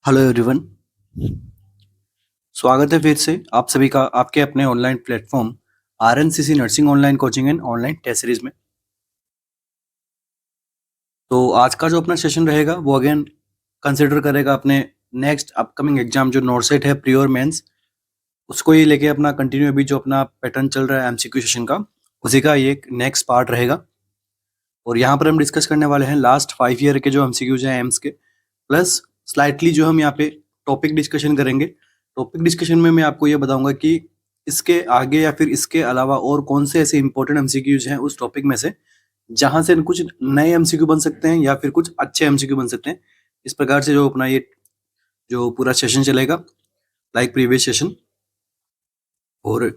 Hello everyone. स्वागत है फिर से आप सभी का आपके अपने online platform RNCC nursing online coaching and online test series में। तो आज का जो अपना सेशन रहेगा वो अगेन कंसिडर करेगा अपने नेक्स्ट अपकमिंग एग्जाम जो नॉर्सेट है प्री और मेंस, उसको ही लेके अपना कंटिन्यू अभी जो अपना पैटर्न चल रहा है एमसीक्यू सेशन का, उसी का ये एक नेक्स्ट पार्ट रहेगा। और यहाँ पर हम डिस्कस करने वाले हैं लास्ट 5 ईयर के जो एमसीक्यूज हैं एम्स के, प्लस स्लाइटली जो हम यहाँ पे टॉपिक डिस्कशन करेंगे। टॉपिक डिस्कशन में मैं आपको ये बताऊंगा कि इसके आगे या फिर इसके अलावा और कौन से ऐसे इंपॉर्टेंट एमसीक्यूज हैं उस टॉपिक में से, जहां से कुछ नए एमसीक्यू बन सकते हैं या फिर कुछ अच्छे एमसीक्यू बन सकते हैं। इस प्रकार से जो अपना ये जो पूरा सेशन चलेगा लाइक प्रीवियस सेशन। और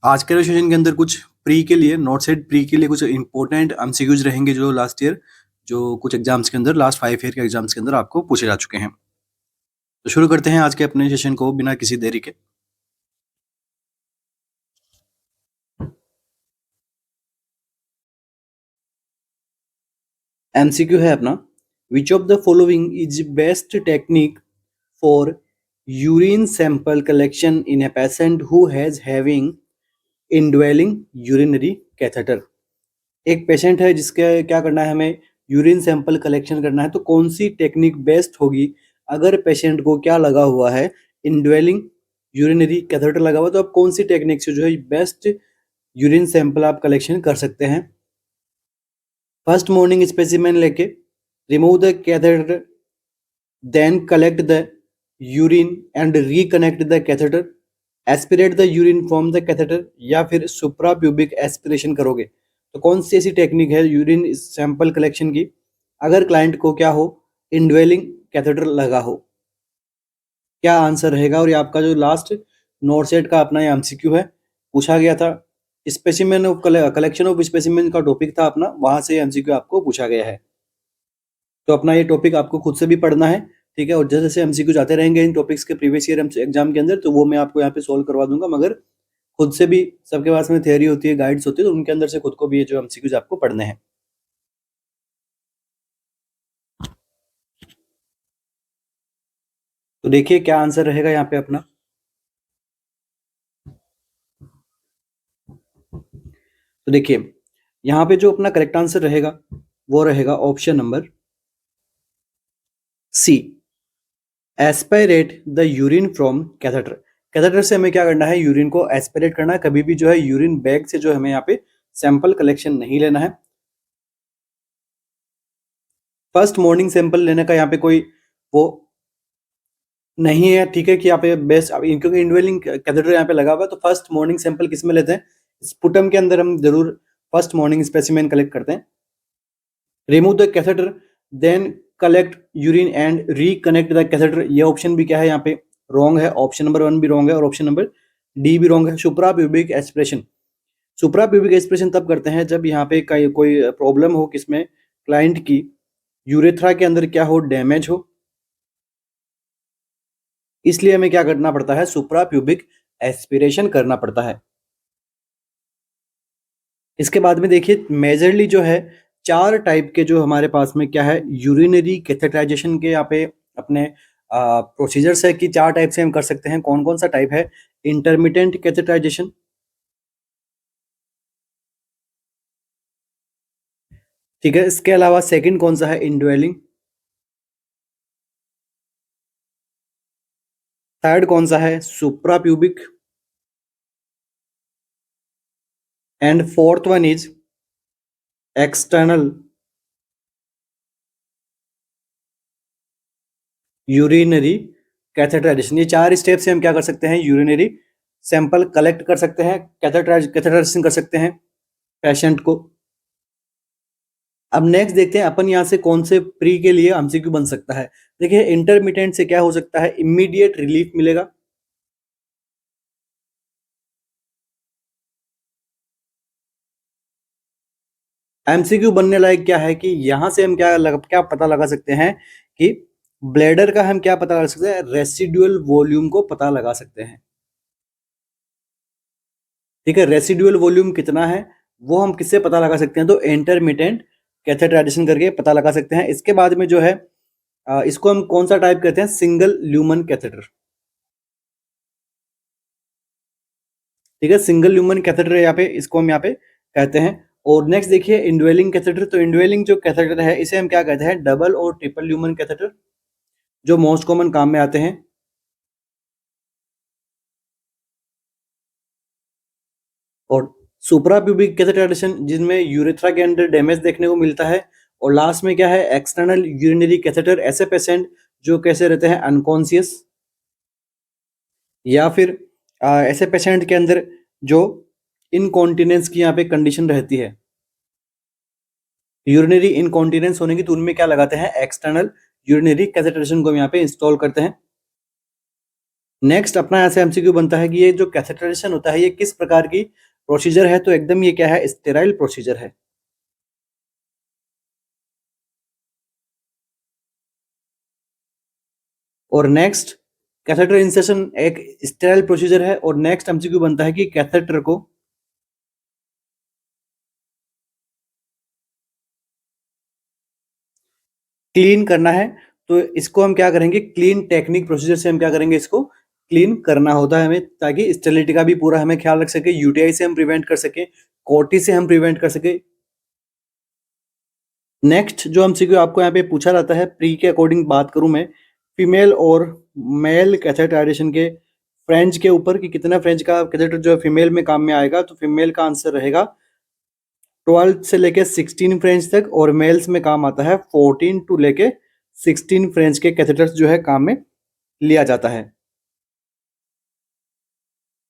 आज के सेशन के अंदर कुछ प्री के लिए नॉट सेट प्री के लिए कुछ इंपॉर्टेंट एमसीक्यूज रहेंगे जो लास्ट ईयर जो कुछ एग्जाम्स के अंदर लास्ट 5 ईयर के एग्जाम्स के अंदर आपको पूछे जा चुके हैं। तो शुरू करते हैं आज के अपने सेशन को बिना किसी देरी के। एमसीक्यू है अपना, विच of the following is best technique for urine sample collection in a patient who has having indwelling urinary catheter. एक पेशेंट है जिसके क्या करना है, हमें यूरिन सैंपल कलेक्शन करना है, तो कौन सी टेक्निक बेस्ट होगी अगर पेशेंट को क्या लगा हुआ है, इनड्वेलिंग यूरिनरी कैथेटर लगा हुआ, तो आप कौन सी टेक्निक से जो है बेस्ट यूरिन सैंपल आप कलेक्शन कर सकते हैं। फर्स्ट मॉर्निंग स्पेसिमेन लेके remove the catheter, then collect the urine and reconnect the catheter, aspirate the urine from the catheter, या फिर सुप्राप्यूबिक एस्पिरेशन करोगे। तो कौन सी ऐसी टेक्निक है यूरिन सैंपल कलेक्शन की अगर क्लाइंट को क्या हो, इनड्वेलिंग कैथेटर लगा हो। क्या आंसर रहेगा? और ये आपका जो लास्ट नॉर्सेट का अपना ये एमसीक्यू है, पूछा गया था। Specimen of collection of specimen का टॉपिक था अपना, वहां से एमसीक्यू आपको पूछा गया है। तो अपना ये टॉपिक आपको खुद से भी पढ़ना है, ठीक है। और जैसे जैसे एमसीक्यू जाते रहेंगे इन टॉपिक्स के प्रीवियस ईयर एग्जाम के अंदर, तो वो मैं आपको यहाँ पे सोल्व करवा दूंगा। मगर खुद से भी, सबके पास में थियरी होती है, गाइड्स होती है, तो उनके अंदर से खुद को भी ये जो एमसीक्यूज आपको पढ़ने हैं। तो देखिए क्या आंसर रहेगा यहाँ पे अपना। तो देखिए यहाँ पे जो अपना करेक्ट आंसर रहेगा वो रहेगा option number C, aspirate the urine from catheter. Catheter से हमें क्या करना है, यूरिन को एस्पिरेट करना है। कभी भी जो है यूरिन बैग से जो हमें यहाँ पे सैंपल कलेक्शन नहीं लेना है। फर्स्ट मॉर्निंग सैंपल लेने का यहाँ पे कोई वो नहीं है, ठीक है, कि यहाँ पे बेस्ट, क्योंकि इनवेलिंग कैथेटर यहाँ पे लगा हुआ है, तो फर्स्ट मॉर्निंग सैंपल किस में लेते हैं, स्पुटम के अंदर हम जरूर फर्स्ट मॉर्निंग स्पेसिमेन कलेक्ट करते हैं। Remove the catheter, then collect urine and reconnect the catheter, ये ऑप्शन भी क्या है यहाँ पे रॉन्ग है। ऑप्शन नंबर 1 भी रॉन्ग है और ऑप्शन नंबर डी भी रॉन्ग है। सुप्राप्यूबिक एस्पिरेशन, सुप्राप्यूबिक एस्पिरेशन तब करते हैं जब यहाँ पे कोई प्रॉब्लम हो, किसमें, क्लाइंट की यूरेथ्रा के अंदर क्या हो, डैमेज हो, इसलिए हमें क्या करना पड़ता है, सुप्राप्यूबिक एस्पिरेशन करना पड़ता है। इसके बाद में देखिए मेजरली जो है 4 टाइप के जो हमारे पास में क्या है, यूरिनरी कैथेटराइजेशन के यहाँ पे अपने प्रोसीजर्स है कि 4 टाइप से हम कर सकते हैं। कौन कौन सा टाइप है, इंटरमिटेंट कैथेटराइजेशन, ठीक है। इसके अलावा सेकंड कौन सा है, इंडवेलिंग। थर्ड कौन सा है, suprapubic. And fourth one is external urinary catheterization. ये 4 स्टेप से हम क्या कर सकते हैं, यूरिनरी सैंपल कलेक्ट कर सकते हैं, कैथेटराइजेशन कर सकते हैं पेशेंट को। अब नेक्स्ट देखते हैं अपन यहाँ से कौन से प्री के लिए एमसीक्यू बन सकता है। देखिए इंटरमिटेंट से क्या हो सकता है, इमीडिएट रिलीफ मिलेगा। एमसीक्यू बनने लायक क्या है कि यहां से हम क्या पता लगा सकते हैं कि ब्लैडर का हम क्या पता लगा सकते हैं, रेसिडुअल वॉल्यूम को पता लगा सकते हैं, ठीक है। रेसिडुअल वॉल्यूम कितना है वो हम किससे पता लगा सकते हैं, तो इंटरमिटेंट कैथेटराइजेशन करके पता लगा सकते हैं। इसके बाद में जो है इसको हम कौन सा टाइप कहते हैं? Single lumen catheter. ठीक है, सिंगल ल्यूमन कैथेटर यहाँ पे इसको हम यहाँ पे कहते हैं। और नेक्स्ट देखिए इंडवेलिंग कैथेटर। तो इंडवेलिंग जो कैथेटर है इसे हम क्या कहते हैं? डबल और ट्रिपल ल्यूमन कैथेटर, जो मोस्ट कॉमन काम में आते हैं। और सुप्राप्यूबिक कैथेटराइजेशन, जिनमें यूरेथ्रा के अंदर डैमेज देखने को मिलता है। और लास्ट में क्या है? एक्सटर्नल यूरिनरी कैथेटर, ऐसे पेशेंट जो कैसे रहते हैं? अनकॉन्शियस, या फिर ऐसे पेशेंट के अंदर जो इनकॉन्टिनेंस की यहाँ पे कंडीशन रहती है, यूरिनरी इनकॉन्टिनेंस होने की, तो उनमें क्या लगाते हैं? एक्सटर्नल यूरिनरी कैथेटराइजेशन को हम यहाँ पे इंस्टॉल करते हैं। नेक्स्ट अपना यहाँ से एमसीक्यू बनता है कि ये जो कैथेटराइजेशन होता है ये किस प्रकार की प्रोसीजर है? तो एकदम ये क्या है? स्टेराइल प्रोसीजर है। और नेक्स्ट कैथेटर इंसर्शन एक स्टेराइल प्रोसीजर है। और नेक्स्ट एमसीक्यू बनता है कि कैथेटर को क्लीन करना है, तो इसको हम क्या करेंगे? क्लीन टेक्निक प्रोसीजर से हम क्या करेंगे? इसको क्लीन करना होता है हमें, ताकि स्टेरिलिटी का भी पूरा हमें ख्याल रख सके, यूटीआई से हम प्रिवेंट कर सके, कोटी से हम प्रिवेंट कर सके। नेक्स्ट जो एमसीक्यू आपको यहाँ पे पूछा जाता है, प्री के अकॉर्डिंग बात करूं मैं, फीमेल और मेल कैथेटराइजेशन के फ्रेंच के ऊपर, कि कितना फ्रेंच का कैथेटर जो है फीमेल में काम में आएगा, तो फीमेल का आंसर रहेगा 12 से लेके 16 फ्रेंच तक, और मेल्स में काम आता है 14 टू लेके 16 फ्रेंच के कैथेटर्स जो है काम में लिया जाता है।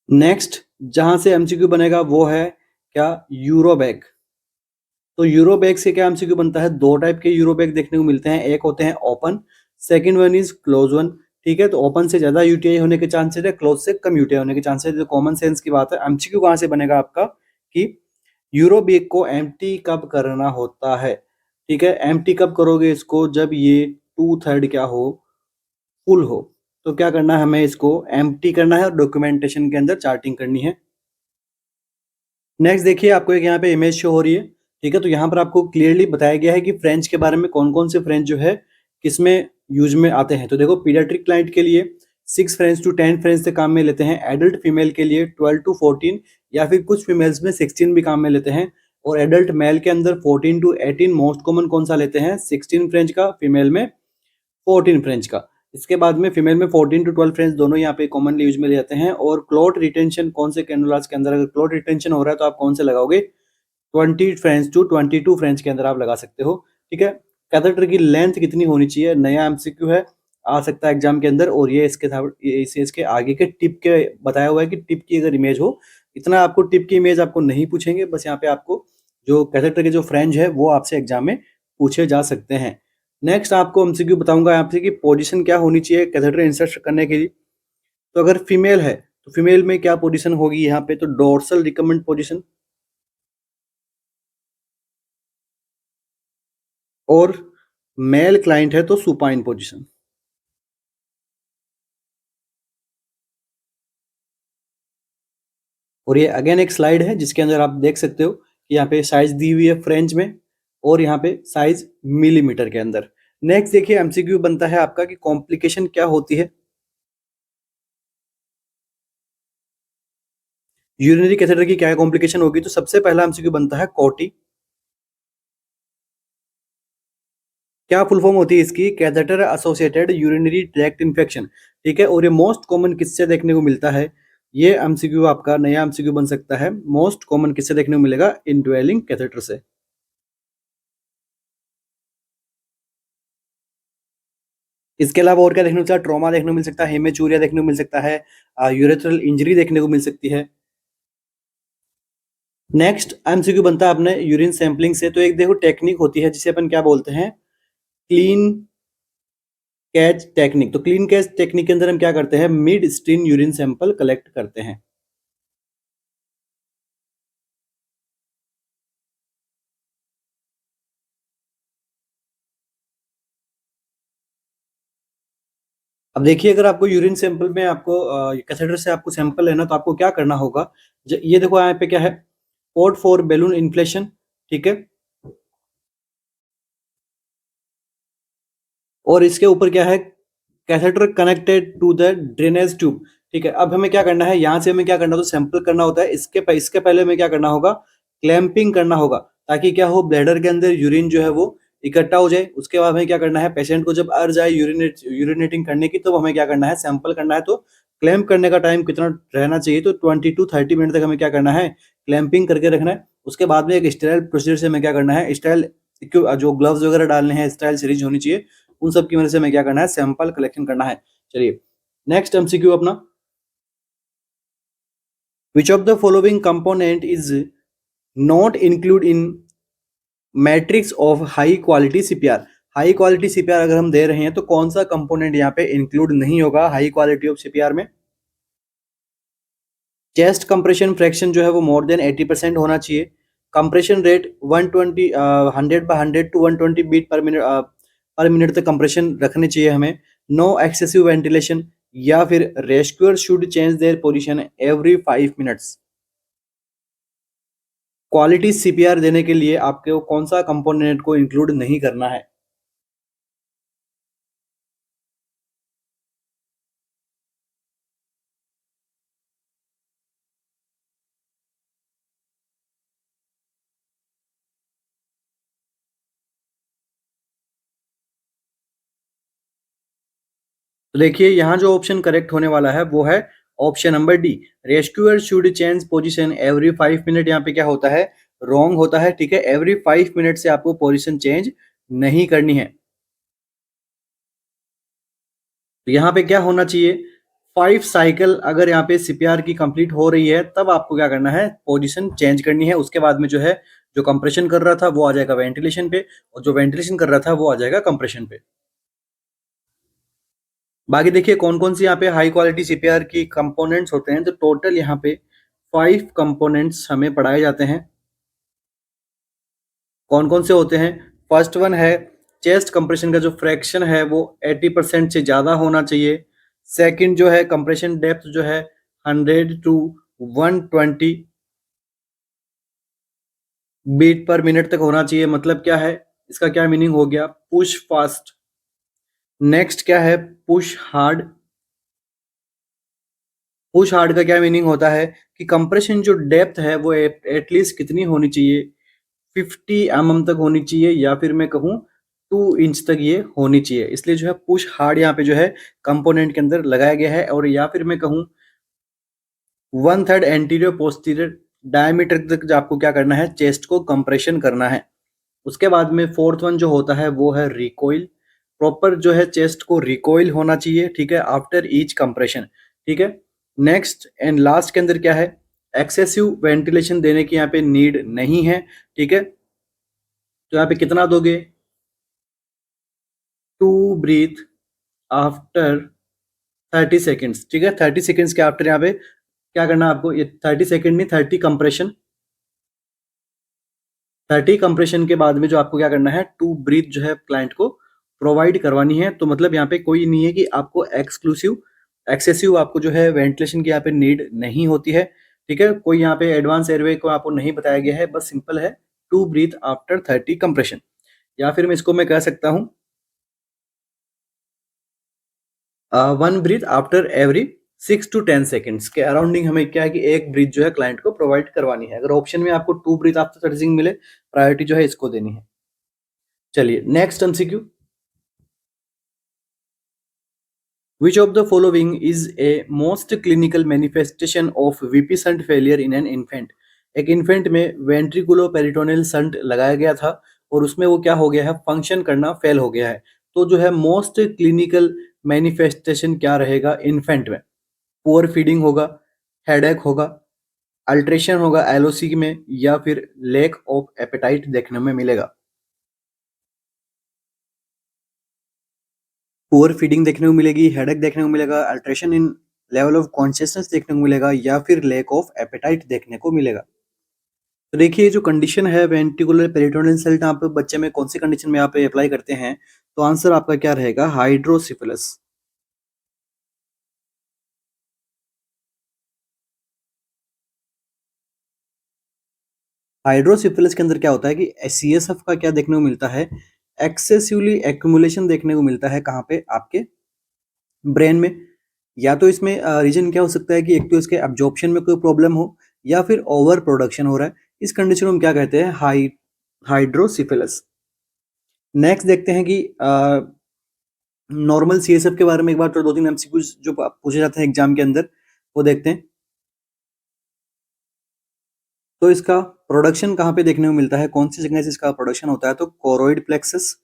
नेक्स्ट जहां से एमसीक्यू बनेगा वो है क्या? यूरोबैग। तो यूरोबैग से क्या एमसीक्यू बनता है? दो टाइप के यूरोबैग देखने को मिलते हैं, एक होते हैं open, second one is close one. ठीक है, तो ओपन से ज्यादा यूटीआई होने के चांसेस है, क्लोज से कम यूटीआई होने के चांसेस है। तो कॉमन सेंस की बात है। एमसीक्यू कहां से बनेगा आपका कि यूरोबैग को एम्प्टी कब करना होता है? ठीक है, एम्प्टी कब करोगे इसको? जब ये 2/3 क्या हो? फुल हो। तो क्या करना है हमें? इसको एम्प्टी करना है और डॉक्यूमेंटेशन के अंदर चार्टिंग करनी है। नेक्स्ट देखिए आपको एक यहाँ पे इमेज शो हो रही है। ठीक है, तो यहाँ पर आपको क्लियरली बताया गया है कि फ्रेंच के बारे में कौन कौन से फ्रेंच जो है किसमें यूज में आते हैं। तो देखो पीडियाट्रिक क्लाइंट के लिए 6 फ्रेंच टू 10 फ्रेंच से काम में लेते हैं। एडल्ट फीमेल के लिए 12 टू 14, या फिर कुछ फीमेल्स में 16 भी काम में लेते हैं। और एडल्ट मेल के अंदर 14 टू 18। मोस्ट कॉमन कौन सा लेते हैं? 16 फ्रेंच का, फीमेल में 14 फ्रेंच का। इसके बाद में फीमेल में 14 टू 12 फ्रेंच दोनों यहाँ पे कॉमनली यूज में ले जाते हैं। और क्लॉट रिटेंशन कौन से कैनुलास के अंदर? अगर क्लॉट रिटेंशन हो रहा है तो आप कौन से लगाओगे? 20 फ्रेंच टू 22 फ्रेंच के अंदर आप लगा सकते हो। ठीक है, कैथेटर की लेंथ कितनी होनी चाहिए? नया एमसीक्यू है, आ सकता है एग्जाम के अंदर। और ये इसके आगे के टिप के बताया हुआ है कि टिप की अगर इमेज हो, इतना आपको टिप की इमेज आपको नहीं पूछेंगे, बस यहाँ पे आपको जो कैथेटर के जो फ्रेंच है वो आपसे एग्जाम में पूछे जा सकते हैं। नेक्स्ट आपको एमसीक्यू बताऊंगा आपसे कि पोजीशन क्या होनी चाहिए कैथेटर इंसर्ट करने के लिए। तो अगर फीमेल है तो फीमेल में क्या पोजीशन होगी यहाँ पे? तो डोर्सल रिकमेंड पोजीशन। और मेल क्लाइंट है तो सुपाइन पोजीशन। और ये अगेन एक स्लाइड है जिसके अंदर आप देख सकते हो कि यहाँ पे साइज दी हुई है फ्रेंच में, और यहाँ पे साइज मिलीमीटर के अंदर। नेक्स्ट देखिए एमसीक्यू बनता है आपका कि कॉम्प्लिकेशन क्या होती है यूरिनरी कैथेटर की, क्या कॉम्प्लिकेशन होगी? तो सबसे पहला एमसीक्यू बनता है कोटी। क्या फुल फॉर्म होती है इसकी? Catheter associated urinary tract infection. ठीक है, और ये मोस्ट कॉमन किससे देखने को मिलता है? ये एमसीक्यू आपका नया एमसीक्यू बन सकता है। मोस्ट कॉमन किससे देखने को मिलेगा? इनड्वेलिंग कैथेटर से। इसके अलावा और क्या देखने को मिलता है? ट्रॉमा देखने को मिल सकता है, हेमेचूरिया देखने को मिल सकता है, यूरेथ्रल इंजरी देखने को मिल सकती है। नेक्स्ट एमसीक्यू बनता है अपने यूरिन सैंपलिंग से। तो एक देखो टेक्निक होती है जिसे अपन क्या बोलते हैं? Clean catch technique. तो क्लीन कैच टेक्निक के अंदर हम क्या करते हैं? Mid stream urine sample collect करते हैं। अब देखिए अगर आपको यूरिन सैंपल में आपको कैथेटर से आपको सैंपल लेना, तो आपको क्या करना होगा? ये देखो यहाँ पे क्या है? Port for balloon inflation. ठीक है, और इसके ऊपर क्या है, catheter connected to the drainage tube. ठीक है, अब हमें क्या करना है, यहाँ से हमें क्या करना है, तो सैंपल करना होता है। इसके पहले हमें क्या करना होगा, क्लैंपिंग करना होगा, ताकि क्या हो, ब्लैडर के अंदर यूरिन जो है वो इकट्ठा हो जाए। उसके बाद हमें क्या करना है, पेशेंट को जब अर्ज आए यूरिनेटिंग करने की, तो हमें क्या करना है, सैंपल करना है। तो क्लैंप करने का टाइम कितना रहना चाहिए, तो 20 to 30 मिनट तक हमें क्या करना है, क्लैंपिंग करके रखना है। उसके बाद में एक स्टेराइल प्रोसीजर से हमें क्या करना है, स्टेराइल जो ग्लव्स वगैरह डालने हैं, स्टेराइल सीरीज होनी चाहिए, उन सब की वजह से हमें क्या करना है, सैंपल कलेक्शन करना है। चलिए नेक्स्ट एमसीक्यू अपना, विच of the following component is not include in matrix of high quality CPR. High quality CPR अगर हम दे रहे हैं तो कौन सा कंपोनेंट यहाँ पे इंक्लूड नहीं होगा हाई क्वालिटी ऑफ सीपीआर में। चेस्ट कंप्रेशन फ्रैक्शन जो है वो मोर देन 80% होना चाहिए। Compression rate 120 100/100 to 120 beat per minute तक कंप्रेशन रखनी चाहिए हमें। नो एक्सेसिव वेंटिलेशन, या फिर rescuer should change their position every 5 minutes. Quality CPR देने के लिए आपको कौन सा कंपोनेंट को इंक्लूड नहीं करना है। तो देखिए यहाँ जो ऑप्शन करेक्ट होने वाला है वो है option number D, rescuer should change position every 5 minute. यहाँ पे क्या होता है, रॉन्ग होता है। ठीक है, एवरी 5 मिनट से आपको पोजीशन चेंज नहीं करनी है। तो यहाँ पे क्या होना चाहिए, 5 साइकिल अगर यहाँ पे सीपीआर की कंप्लीट हो रही है, तब आपको क्या करना है, पोजीशन चेंज करनी है। उसके बाद में जो है, जो कंप्रेशन कर रहा था वो आ जाएगा वेंटिलेशन पे, और जो वेंटिलेशन कर रहा था वो आ जाएगा कंप्रेशन पे। बाकी देखिए कौन कौन सी यहाँ पे हाई क्वालिटी सीपीआर की कंपोनेंट्स होते हैं। तो टोटल यहाँ पे 5 कंपोनेंट्स हमें पढ़ाए जाते हैं। कौन कौन से होते हैं, फर्स्ट वन है, चेस्ट कंप्रेशन का जो फ्रैक्शन है वो 80% से ज़्यादा होना चाहिए। सेकंड जो है, कंप्रेशन डेप्थ जो है 100 to 120 बीट पर मिनट तक होना चाहिए। मतलब क्या है, इसका क्या मीनिंग हो गया, पुश फास्ट। नेक्स्ट क्या है, पुश हार्ड। पुश हार्ड का क्या मीनिंग होता है कि कंप्रेशन जो डेप्थ है वो एटलीस्ट कितनी होनी चाहिए, 50 mm तक होनी चाहिए, या फिर मैं कहूँ 2 इंच तक ये होनी चाहिए। इसलिए जो है पुश हार्ड यहाँ पे जो है कंपोनेंट के अंदर लगाया गया है। और या फिर मैं कहूँ 1/3 एंटीरियर पोस्टीरियर डायमीटर तक जो आपको क्या करना है, चेस्ट को कंप्रेशन करना है। उसके बाद में फोर्थ वन जो होता है वो है रिकॉइल। प्रॉपर जो है चेस्ट को रिकॉइल होना चाहिए। ठीक है, आफ्टर ईच कंप्रेशन। ठीक है, नेक्स्ट एंड लास्ट के अंदर क्या है, एक्सेसिव वेंटिलेशन देने की यहाँ पे नीड नहीं है। ठीक है, तो यहाँ पे कितना दोगे, 2 ब्रीथ आफ्टर 30 सेकेंड्स। ठीक है, 30 सेकेंड्स के आफ्टर यहाँ पे क्या करना है आपको, ये 30 सेकेंड नहीं, 30 कंप्रेशन के बाद में जो आपको क्या करना है, 2 ब्रीथ जो है क्लाइंट को प्रोवाइड करवानी है। तो मतलब यहाँ पे कोई नहीं है कि आपको एक्सेसिव आपको जो है वेंटिलेशन की यहाँ पे नीड नहीं होती है। ठीक है, कोई यहाँ पे एडवांस एयरवे को आपको नहीं बताया गया है, बस सिंपल है 2 ब्रीथ आफ्टर 30 कंप्रेशन। या फिर मैं इसको मैं कह सकता हूँ 1 breath after every 6 to 10 seconds के अराउंडिंग हमें क्या है कि एक ब्रीथ जो है क्लाइंट को प्रोवाइड करवानी है। अगर ऑप्शन में आपको 2 ब्रीथ आफ्टर 30 मिले, प्रायोरिटी जो है इसको देनी है। चलिए next MCQ, which of the following is a most clinical manifestation of VP shunt failure in an infant। एक इन्फेंट में वेंट्रिकुलो पेरिटोनियल शंट लगाया गया था और उसमें वो क्या हो गया है, फंक्शन करना फेल हो गया है। तो जो है मोस्ट क्लिनिकल मैनिफेस्टेशन क्या रहेगा इन्फेंट में, पुअर फीडिंग होगा, हेडेक होगा, अल्ट्रेशन होगा एलओसी में, या फिर लैक ऑफ एपेटाइट देखने में मिलेगा। पुअर फीडिंग देखने को मिलेगी, हेडेक देखने को मिलेगा, alteration in level of consciousness देखने को मिलेगा, या फिर लैक ऑफ एपेटाइट देखने को मिलेगा। तो देखिए जो कंडीशन है वेंट्रिकुलर पेरिटोनियल सेल्ट, यहाँ पे बच्चे में कौन सी कंडीशन में यहाँ पे अप्लाई करते हैं, तो आंसर आपका क्या रहेगा, हाइड्रोसिफिलस। हाइड्रोसिफिलस के अंदर क्या होता है कि सीएसएफ का क्या देखने को मिलता है, एक्सेसिवली एक्यूमुलेशन देखने को मिलता है कहाँ पे, आपके ब्रेन में। या तो इसमें रीजन क्या हो सकता है कि एक तो इसके एब्जॉर्प्शन में कोई प्रॉब्लम हो, या फिर ओवर प्रोडक्शन हो रहा है। इस कंडीशन को हम क्या कहते हैं, हाइड्रोसिफिलस। नेक्स्ट देखते हैं कि नॉर्मल सीएसएफ के बारे में एक बार तो 2-3 एमसीक्यूज जो पूछे जाते हैं एग्जाम के अंदर वो देखते हैं। तो इसका प्रोडक्शन कहाँ पे देखने को मिलता है, कौन सी जगह से इसका प्रोडक्शन होता है, तो कोरोइड प्लेक्सस।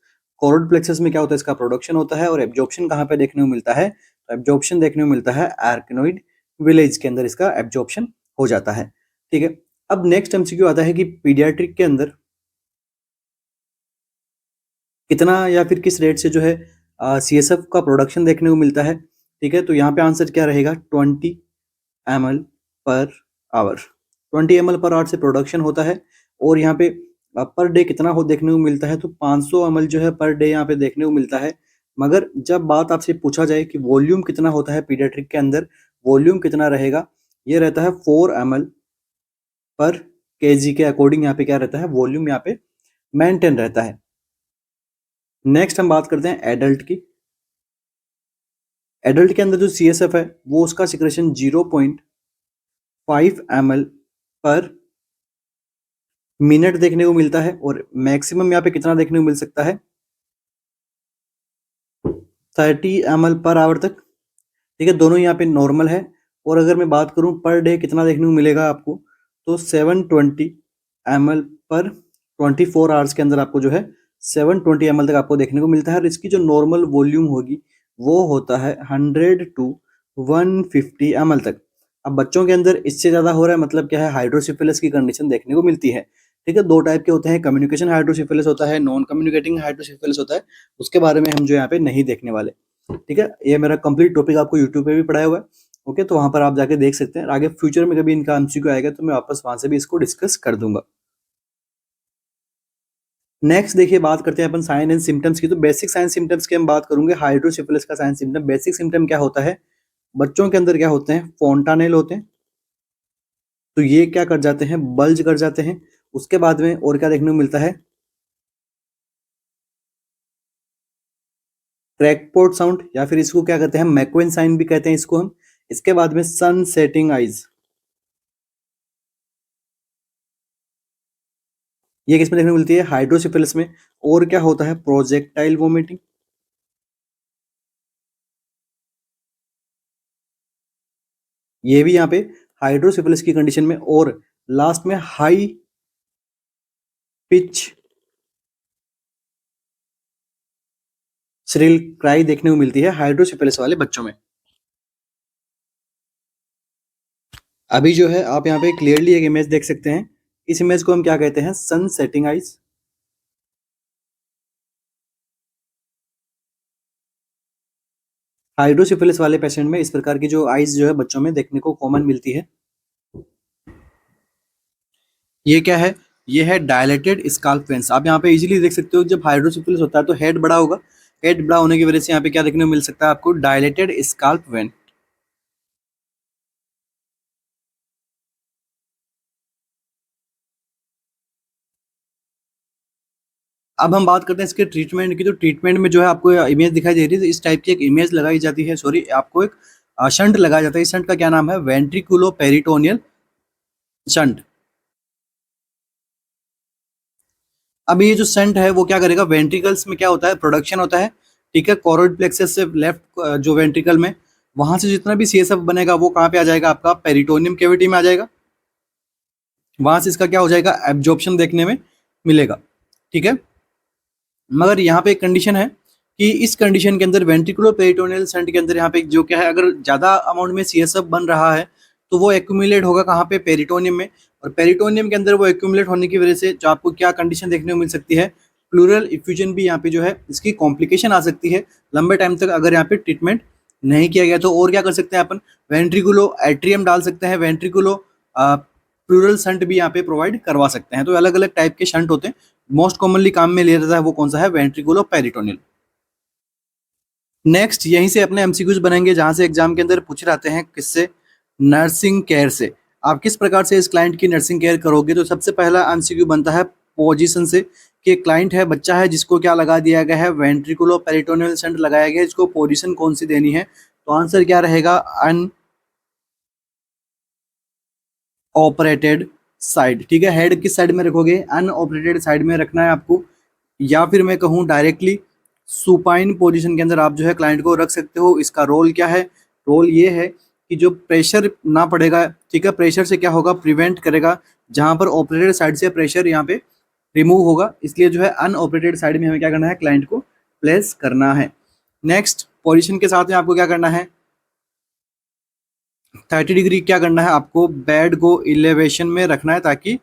कोरोइड प्लेक्सस में क्या होता है, इसका प्रोडक्शन होता है। और एब्जॉर्प्शन कहाँ पे देखने को मिलता है, तो एब्जॉर्प्शन देखने को मिलता है आर्कनोइड विलेज के अंदर इसका एब्जॉर्प्शन हो जाता है। ठीक है, अब नेक्स्ट एमसीक्यू आता है कि पीडियाट्रिक के अंदर कितना या फिर किस रेट से जो है सीएसएफ का प्रोडक्शन देखने को मिलता है। ठीक है, तो यहाँ पे आंसर क्या रहेगा, 20 ml per hour. 20 ml per hour से प्रोडक्शन होता है। और यहाँ पे पर डे कितना हो देखने को मिलता है, तो 500 ml जो है पर डे यहाँ पे देखने को मिलता है। मगर जब बात आपसे पूछा जाए कि वॉल्यूम कितना होता है पीडियाट्रिक के अंदर, वॉल्यूम कितना रहेगा, ये रहता है 4 ml पर केजी के अकॉर्डिंग यहाँ पे क्या रहता है, वॉल्यूम यहाँ पे मेंटेन रहता है। नेक्स्ट हम बात करते हैं एडल्ट की। एडल्ट के अंदर जो सीएसएफ है वो उसका सिक्रेशन 0.5 ml पर मिनट देखने को मिलता है। और मैक्सिमम यहाँ पे कितना देखने को मिल सकता है, 30 ml पर आवर तक। ठीक है, दोनों यहाँ पे नॉर्मल है। और अगर मैं बात करूँ पर डे कितना देखने को मिलेगा आपको, तो 720 ml पर 24 आवर्स के अंदर आपको जो है 720 ml तक आपको देखने को मिलता है। और इसकी जो नॉर्मल वॉल्यूम होगी वो होता है 100 to 150 ml तक। अब बच्चों के अंदर इससे ज़्यादा हो रहा है, मतलब क्या है, हाइड्रोसिफिलिस की कंडीशन देखने को मिलती है। ठीक है, 2 टाइप के होते हैं, कम्युनिकेशन हाइड्रोसिफिलिस होता है, नॉन कम्युनिकेटिंग हाइड्रोसिफिलिस होता है। उसके बारे में हम जो यहाँ पे नहीं देखने वाले। ठीक है, ये मेरा कंप्लीट टॉपिक आपको यूट्यूब पे भी पढ़ाया हुआ है। ओके, तो वहाँ पर आप जाके देख सकते हैं। आगे फ्यूचर में कभी इनका एमसीक्यू आएगा तो मैं वापस वहाँ से भी इसको डिस्कस कर दूंगा। नेक्स्ट देखिए, बात करते हैं अपन साइन एंड सिम्टम्स की। तो बेसिक साइन सिम्टम्स की हम बात करूंगे। हाइड्रोसिफिलिस का साइन सिम्टम, बेसिक सिम्टम क्या होता है, बच्चों के अंदर क्या होते हैं, फोंटानेल होते हैं। तो ये क्या कर जाते हैं, बल्ज कर जाते हैं। उसके बाद में और क्या देखने को मिलता है, क्रैकपॉट साउंड, या फिर इसको क्या कहते हैं, मैक्वेन साइन भी कहते हैं इसको हम। इसके बाद में सन सेटिंग आइज, ये किसमें देखने को मिलती है, हाइड्रोसिफिलिस में। और क्या होता है, प्रोजेक्टाइल वोमिटिंग, ये भी यहाँ पे हाइड्रोसिफिलिस की कंडीशन में। और लास्ट में हाई पिच श्रिल क्राई देखने को मिलती है हाइड्रोसिफिलिस वाले बच्चों में। अभी जो है आप यहाँ पे क्लियरली एक इमेज देख सकते हैं। इस इमेज को हम क्या कहते हैं, सन सेटिंग आइज। हाइड्रोसिफिलिस वाले पेशेंट में इस प्रकार की जो आइज जो है बच्चों में देखने को कॉमन मिलती है। ये क्या है, ये है डायलेटेड स्काल्प वेंस। आप यहाँ पे इजीली देख सकते हो, जब हाइड्रोसिफिलिस होता है तो हेड बड़ा होगा। हेड बड़ा होने की वजह से यहाँ पे क्या देखने को मिल सकता है आपको, डायलेटेड स्काल्प वेन। अब हम बात करते हैं इसके ट्रीटमेंट की। तो ट्रीटमेंट में जो है आपको इमेज दिखाई दे रही है, तो इस टाइप की एक इमेज लगाई जाती है, सॉरी आपको एक शंट लगाया जाता है। इस शंट का क्या नाम है, वेंट्रिकुलो पेरिटोनियल शंट। अब ये जो शंट है वो क्या करेगा, वेंट्रिकल्स में क्या होता है, प्रोडक्शन होता है। ठीक है, कोरोइड प्लेक्सस से लेफ्ट जो वेंट्रिकल में, वहां से जितना भी सीएसएफ बनेगा वो कहाँ पे आ जाएगा, आपका पेरिटोनियम कैविटी में आ जाएगा। वहां से इसका क्या हो जाएगा, एब्जॉर्प्शन देखने में मिलेगा। ठीक है, मगर यहाँ पे एक कंडीशन है कि इस कंडीशन के अंदर वेंट्रिकुलो पेरिटोनियल शंट के अंदर यहाँ पे जो क्या है, अगर ज़्यादा अमाउंट में सीएसएफ बन रहा है तो वो एक्यूमुलेट होगा कहाँ पे, पेरिटोनियम में। और पेरिटोनियम के अंदर वो एक्यूमुलेट होने की वजह से जो आपको क्या कंडीशन देखने को मिल सकती है, प्लूरल इफ्यूजन भी यहाँ पे जो है इसकी कॉम्प्लिकेशन आ सकती है लंबे टाइम तक अगर यहाँ पे ट्रीटमेंट नहीं किया गया। तो और क्या कर सकते हैं अपन, वेंट्रिकुलो एट्रियम डाल सकते हैं, वेंट्रिकुलो प्लूरल शंट भी यहाँ पे प्रोवाइड करवा सकते हैं। तो अलग अलग टाइप के शंट होते हैं। मोस्ट कॉमनली काम में लिया जाता है वो कौन सा है, वेंट्रिकुलो पेरिटोनियल। नेक्स्ट यहीं से अपने एमसीक्यूज बनेंगे जहां से एग्जाम के अंदर पूछ रहते हैं, किससे, नर्सिंग केयर से। आप किस प्रकार से इस क्लाइंट की नर्सिंग केयर करोगे, तो सबसे पहला एमसीक्यू बनता है पोजीशन से, कि क्लाइंट है, बच्चा है, जिसको क्या लगा दिया गया है, वेंट्रिकुलो पेरिटोनियल शंट लगाया गया है, इसको पोजीशन कौन सी देनी है? तो आंसर क्या रहेगा? अनऑपरेटेड साइड। ठीक है, हेड किस साइड में रखोगे? अनऑपरेटेड साइड में रखना है आपको, या फिर मैं कहूँ डायरेक्टली सुपाइन पोजीशन के अंदर आप जो है क्लाइंट को रख सकते हो। इसका रोल क्या है? रोल ये है कि जो प्रेशर ना पड़ेगा, ठीक है, प्रेशर से क्या होगा? प्रिवेंट करेगा, जहां पर ऑपरेटेड साइड से प्रेशर यहाँ पे रिमूव होगा, इसलिए जो है अनऑपरेटेड साइड में हमें क्या करना है? क्लाइंट को प्लेस करना है। नेक्स्ट पोजीशन के साथ में आपको क्या करना है? 30 डिग्री क्या करना है आपको? बेड को इलेवेशन में रखना है ताकि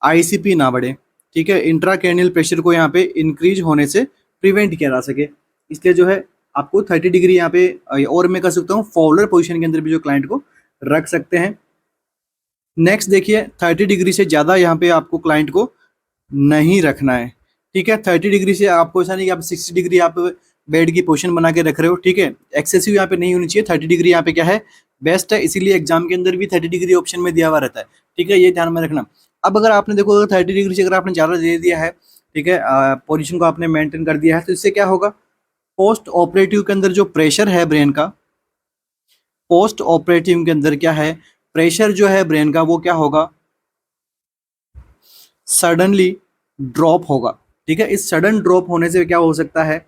आईसीपी ना बढ़े। ठीक है, इंट्राक्रैनियल प्रेशर को यहाँ पे इंक्रीज होने से प्रिवेंट किया जा सके, इसलिए जो है आपको 30 डिग्री यहाँ पे, और मैं कर सकता हूँ फॉलोअर पोजीशन के अंदर भी जो क्लाइंट को रख सकते हैं। नेक्स्ट देखिए, 30 डिग्री से ज़्यादा यहाँ पे आपको क्लाइंट को नहीं रखना है। ठीक है, 30 डिग्री से आपको ऐसा नहीं कि आप 60 डिग्री आप बेड की पोजीशन बना के रख रहे हो। ठीक है, एक्सेसिव यहाँ पे नहीं होनी चाहिए। 30 डिग्री यहाँ पे क्या है? बेस्ट है, इसीलिए एग्जाम के अंदर भी 30 डिग्री ऑप्शन में दिया हुआ रहता है। ठीक है, ये ध्यान में रखना। अब अगर आपने देखो 30 डिग्री से अगर आपने ज़्यादा दे दिया है, ठीक है, पोजीशन को आपने मेंटेन कर दिया है, तो इससे क्या होगा? पोस्ट ऑपरेटिव के अंदर जो प्रेशर है ब्रेन का, पोस्ट ऑपरेटिव के अंदर क्या है? प्रेशर जो है ब्रेन का, वो क्या होगा? सडनली ड्रॉप होगा। ठीक है, इस सडन ड्रॉप होने से क्या हो सकता है?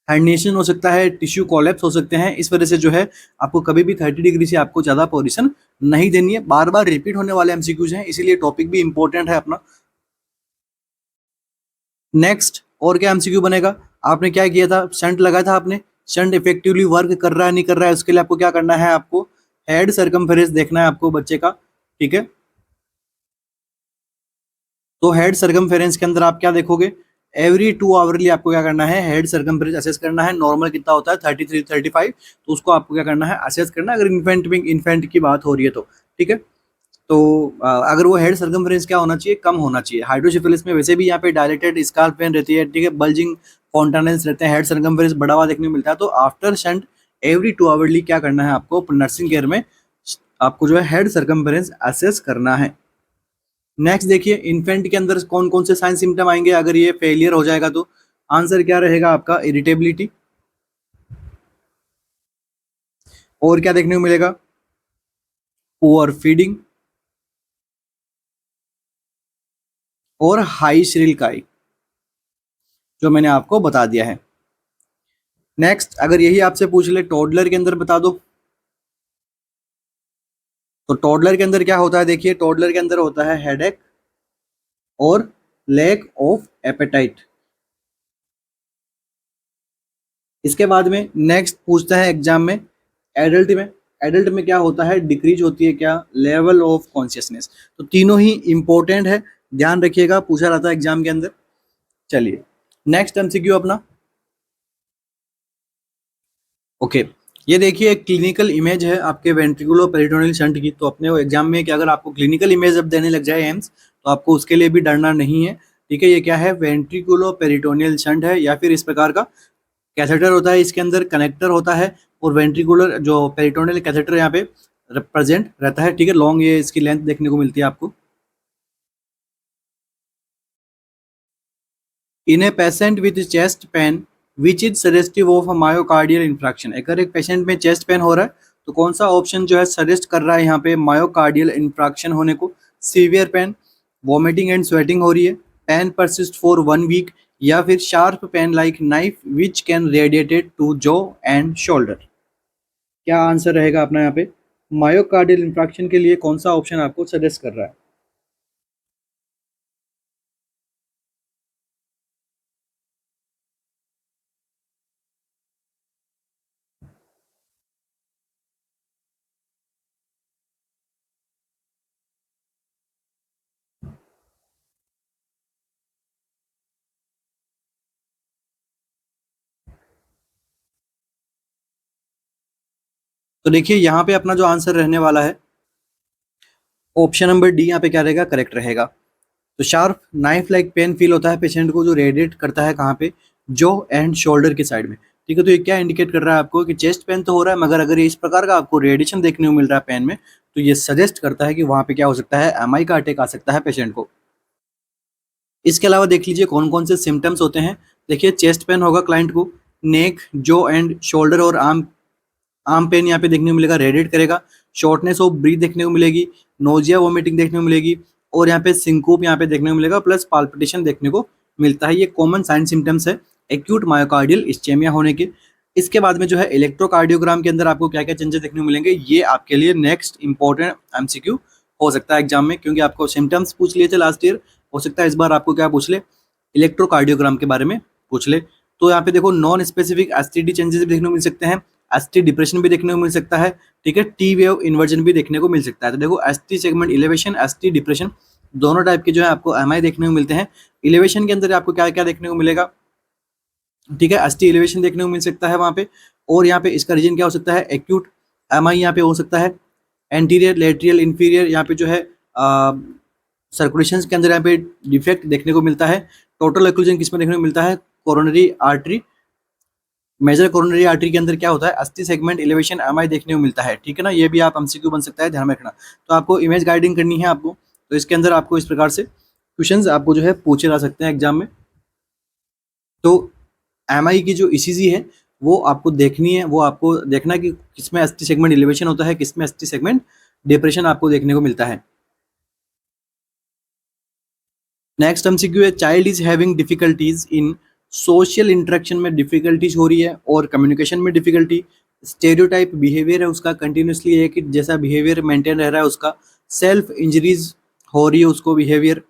herniation हो सकता है, टिश्यू कोलैप्स हो सकते हैं। इस वजह से जो है आपको कभी भी 30 डिग्री से आपको ज़्यादा पोजीशन नहीं देनी है। बार बार रिपीट होने वाले एमसीक्यूज हैं, इसीलिए टॉपिक भी इंपॉर्टेंट है अपना। नेक्स्ट और क्या एमसीक्यू बनेगा? आपने क्या किया था? शंट लगाया था आपने, शंट इफेक्टिवली वर्क कर रहा है नहीं कर रहा है, उसके लिए आपको क्या करना है? आपको हेड सर्कमफेरेंस देखना है आपको बच्चे का। ठीक है, तो हेड सर्कमफेरेंस के अंदर आप क्या देखोगे? एवरी 2 आवरली आपको क्या करना है? हेड सर्कमफेरेंस असेस करना है। नॉर्मल कितना होता है? 33-35, तो उसको आपको क्या करना है? असेस करना है, अगर इन्फेंट की बात हो रही है तो। ठीक है, तो अगर वो हेड सर्कमफेरेंस क्या होना चाहिए? कम होना चाहिए। हाइड्रोसिफिलिस में वैसे भी यहाँ पे डायलेटेड स्कार्फ पेन रहती है, ठीक है, बल्जिंग फॉन्टानेल्स रहते हैं, हेड सर्कमफेरेंस बड़ा हुआ देखने को मिलता है। तो आफ्टर शंट एवरी 2 आवरली क्या करना है आपको? नर्सिंग केयर में आपको जो है हेड सर्कमफेरेंस असेस करना है। नेक्स्ट देखिए, इन्फेंट के अंदर कौन कौन से साइन सिम्टम आएंगे अगर ये फेलियर हो जाएगा तो? आंसर क्या रहेगा आपका? इरिटेबिलिटी। और क्या देखने को मिलेगा? पुअर फीडिंग और हाई श्रील काई, जो मैंने आपको बता दिया है। नेक्स्ट अगर यही आपसे पूछ ले टोडलर के अंदर बता दो, तो टोडलर के अंदर क्या होता है? देखिए, टोडलर के अंदर होता है हेडेक और लैक ऑफ एपेटाइट। इसके बाद में नेक्स्ट पूछता है एग्जाम में एडल्ट में। एडल्ट में क्या होता है? डिक्रीज होती है क्या? Level of consciousness. तो तीनों ही इंपॉर्टेंट है, ध्यान रखिएगा, पूछा रहता है एग्जाम के अंदर। चलिए नेक्स्ट एमसीक्यू अपना। ओके, ये देखिए एक क्लिनिकल इमेज है आपके वेंट्रिकुलो पेरिटोनियल शंट की। तो अपने एग्जाम में कि अगर आपको क्लिनिकल इमेज अब देने लग जाए एम्स, तो आपको उसके लिए भी डरना नहीं है। ठीक है, ये क्या है? वेंट्रिकुलो पेरिटोनियल शंट है, या फिर इस प्रकार का कैथेटर होता है, इसके अंदर कनेक्टर होता है, और वेंट्रिकुलर जो पेरिटोनियल कैथेटर यहाँ पे प्रेजेंट रहता है। ठीक है, लॉन्ग ये इसकी लेंथ देखने को मिलती है आपको। In a patient with chest pain which is suggestive of a myocardial infarction. अगर एक पेशेंट में चेस्ट पेन हो रहा है, तो कौन सा ऑप्शन जो है सजेस्ट कर रहा है यहाँ पे मायोकार्डियल इंफ्रैक्शन होने को? Severe pain, vomiting and sweating हो रही है, पेन परसिस्ट फॉर 1 वीक, या फिर sharp pain like knife which can radiated to jaw and shoulder. क्या आंसर रहेगा अपना यहाँ पे? मायोकार्डियल इंफ्रैक्शन के लिए कौन सा ऑप्शन आपको सजेस्ट कर रहा है? तो देखिए यहाँ पे अपना जो आंसर रहने वाला है, ऑप्शन नंबर डी यहाँ पे क्या रहेगा? करेक्ट रहेगा। तो sharp knife like pain feel होता है पेशेंट को, जो रेडिएट करता है कहाँ पे? जो एंड शोल्डर के साइड में। ठीक है, तो ये क्या इंडिकेट कर रहा है आपको कि चेस्ट पेन तो हो रहा है, मगर अगर ये इस प्रकार का आपको रेडिएशन देखने को मिल रहा है पेन में, तो ये सजेस्ट करता है कि वहाँ पे क्या हो सकता है? एमआई का अटैक आ सकता है पेशेंट को। इसके अलावा देख लीजिए कौन कौन से सिम्टम्स होते हैं। देखिए चेस्ट पेन होगा क्लाइंट को, नेक, जो एंड शोल्डर और आर्म पेन यहाँ पे देखने को मिलेगा, रेडिएट करेगा, शॉर्टनेस ऑफ ब्रीथ देखने को मिलेगी, नोजिया वोमिटिंग देखने को मिलेगी, और यहाँ पे सिंकोप यहाँ पे देखने को मिलेगा, प्लस पाल्पिटेशन देखने को मिलता है। ये कॉमन साइन सिम्टम्स है एक्यूट मायोकार्डियल इस्चेमिया होने के। इसके बाद में जो है इलेक्ट्रोकार्डियोग्राम के अंदर आपको क्या क्या चेंजेस देखने को मिलेंगे, ये आपके लिए नेक्स्ट इंपॉर्टेंट एमसीक्यू हो सकता है एग्जाम में, क्योंकि आपको सिम्टम्स पूछ लिए थे लास्ट ईयर, हो सकता है इस बार आपको क्या पूछ ले, इलेक्ट्रोकार्डियोग्राम के बारे में पूछ ले। तो यहाँ पे देखो नॉन स्पेसिफिक एसटीडी चेंजेस भी देखने को मिल सकते हैं, एसटी डिप्रेशन भी देखने को मिल सकता है, ठीक है, टी वेव इन्वर्जन भी देखने को मिल सकता है। तो देखो ST segment elevation, ST depression, दोनों टाइप के जो है आपको एमआई देखने को मिलते हैं। इलेवेशन के अंदर आपको क्या क्या देखने को मिलेगा, ठीक है, एसटी इलेवेशन देखने को मिल सकता है वहाँ पे। और यहाँ पे इसका रीजन क्या हो सकता है, एक्यूट एमआई यहाँ पे हो सकता है, एंटीरियर लेटरियल इंफीरियर यहाँ पे जो है सर्कुलेशन के अंदर यहाँ पे डिफेक्ट देखने को मिलता है। टोटल ओक्लूजन किसमें देखने को मिलता है, coronary artery, major coronary artery के अंदर क्या होता है, अस्थि सेगमेंट इलेवेशन एमआई देखने को मिलता है, ठीक है ना। ये भी आप एमसीक्यू बन सकता है, ध्यान में रखना। तो आपको इमेज गाइडिंग करनी है आपको, तो इसके अंदर आपको इस प्रकार से क्वेश्चंस आपको जो है पूछे जा सकते हैं एग्जाम में। तो एमआई की जो ईसीजी है वो आपको देखनी है, वो आपको देखना है कि किसमें एसटी सेगमेंट इलेवेशन होता है, किसमें एसटी सेगमेंट डिप्रेशन आपको देखने को मिलता है। नेक्स्ट एमसीक्यू है, child is having difficulties in social interaction में डिफिकल्टीज हो रही है और कम्युनिकेशन में डिफिकल्टी, स्टेरियोटाइप बिहेवियर है उसका कंटिन्यूसली एक जैसा बिहेवियर मेंटेन रह रहा है उसका, सेल्फ इंजरीज हो रही है उसको बिहेवियर,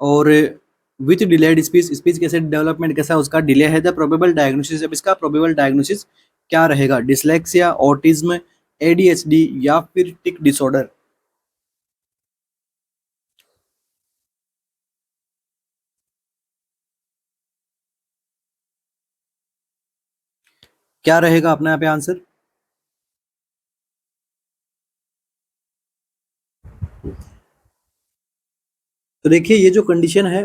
और विथ डिलेड स्पीच, स्पीच कैसे डेवलपमेंट कैसा उसका डिले है। द प्रोबेबल डायग्नोसिस, अब इसका प्रोबेबल डायग्नोसिस क्या रहेगा, डिसलेक्सिया, ऑटिज्म, एडीएचडी या फिर टिक डिसऑर्डर। क्या रहेगा अपना यहाँ पे आंसर। तो देखिए ये जो कंडीशन है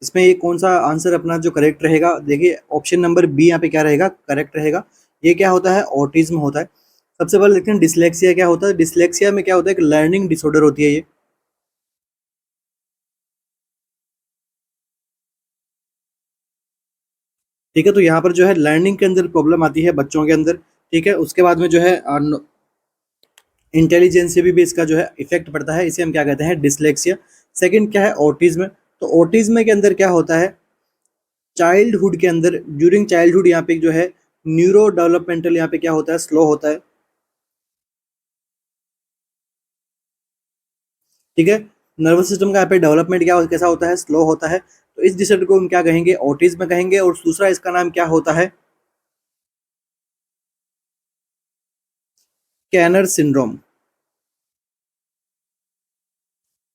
इसमें ये कौन सा आंसर अपना जो करेक्ट रहेगा, देखिए ऑप्शन नंबर बी यहाँ पे क्या रहेगा, करेक्ट रहेगा। ये क्या होता है, ऑटिज्म होता है। सबसे पहले देखते हैं डिसलेक्सिया क्या होता है। डिसलेक्सिया में क्या होता है, एक लर्निंग डिसऑर्डर होती है ये, ठीक है। तो यहाँ पर जो है लर्निंग के अंदर प्रॉब्लम आती है बच्चों के अंदर, ठीक है। उसके बाद में जो है इंटेलिजेंस से भी इसका जो है इफेक्ट पड़ता है, इसे हम क्या कहते हैं, डिसलेक्सिया। सेकंड क्या है, ऑटिज्म। तो ऑटिज्म के अंदर क्या होता है, चाइल्डहुड के अंदर ड्यूरिंग चाइल्डहुड यहाँ पे जो है न्यूरो डेवलपमेंटल यहाँ पे क्या होता है, स्लो होता है, ठीक है। नर्वस सिस्टम का यहाँ पे डेवलपमेंट क्या कैसा होता है, स्लो होता है। तो इस डिसऑर्डर को हम क्या कहेंगे, ऑटिज्म कहेंगे। और दूसरा इसका नाम क्या होता है, कैनर सिंड्रोम।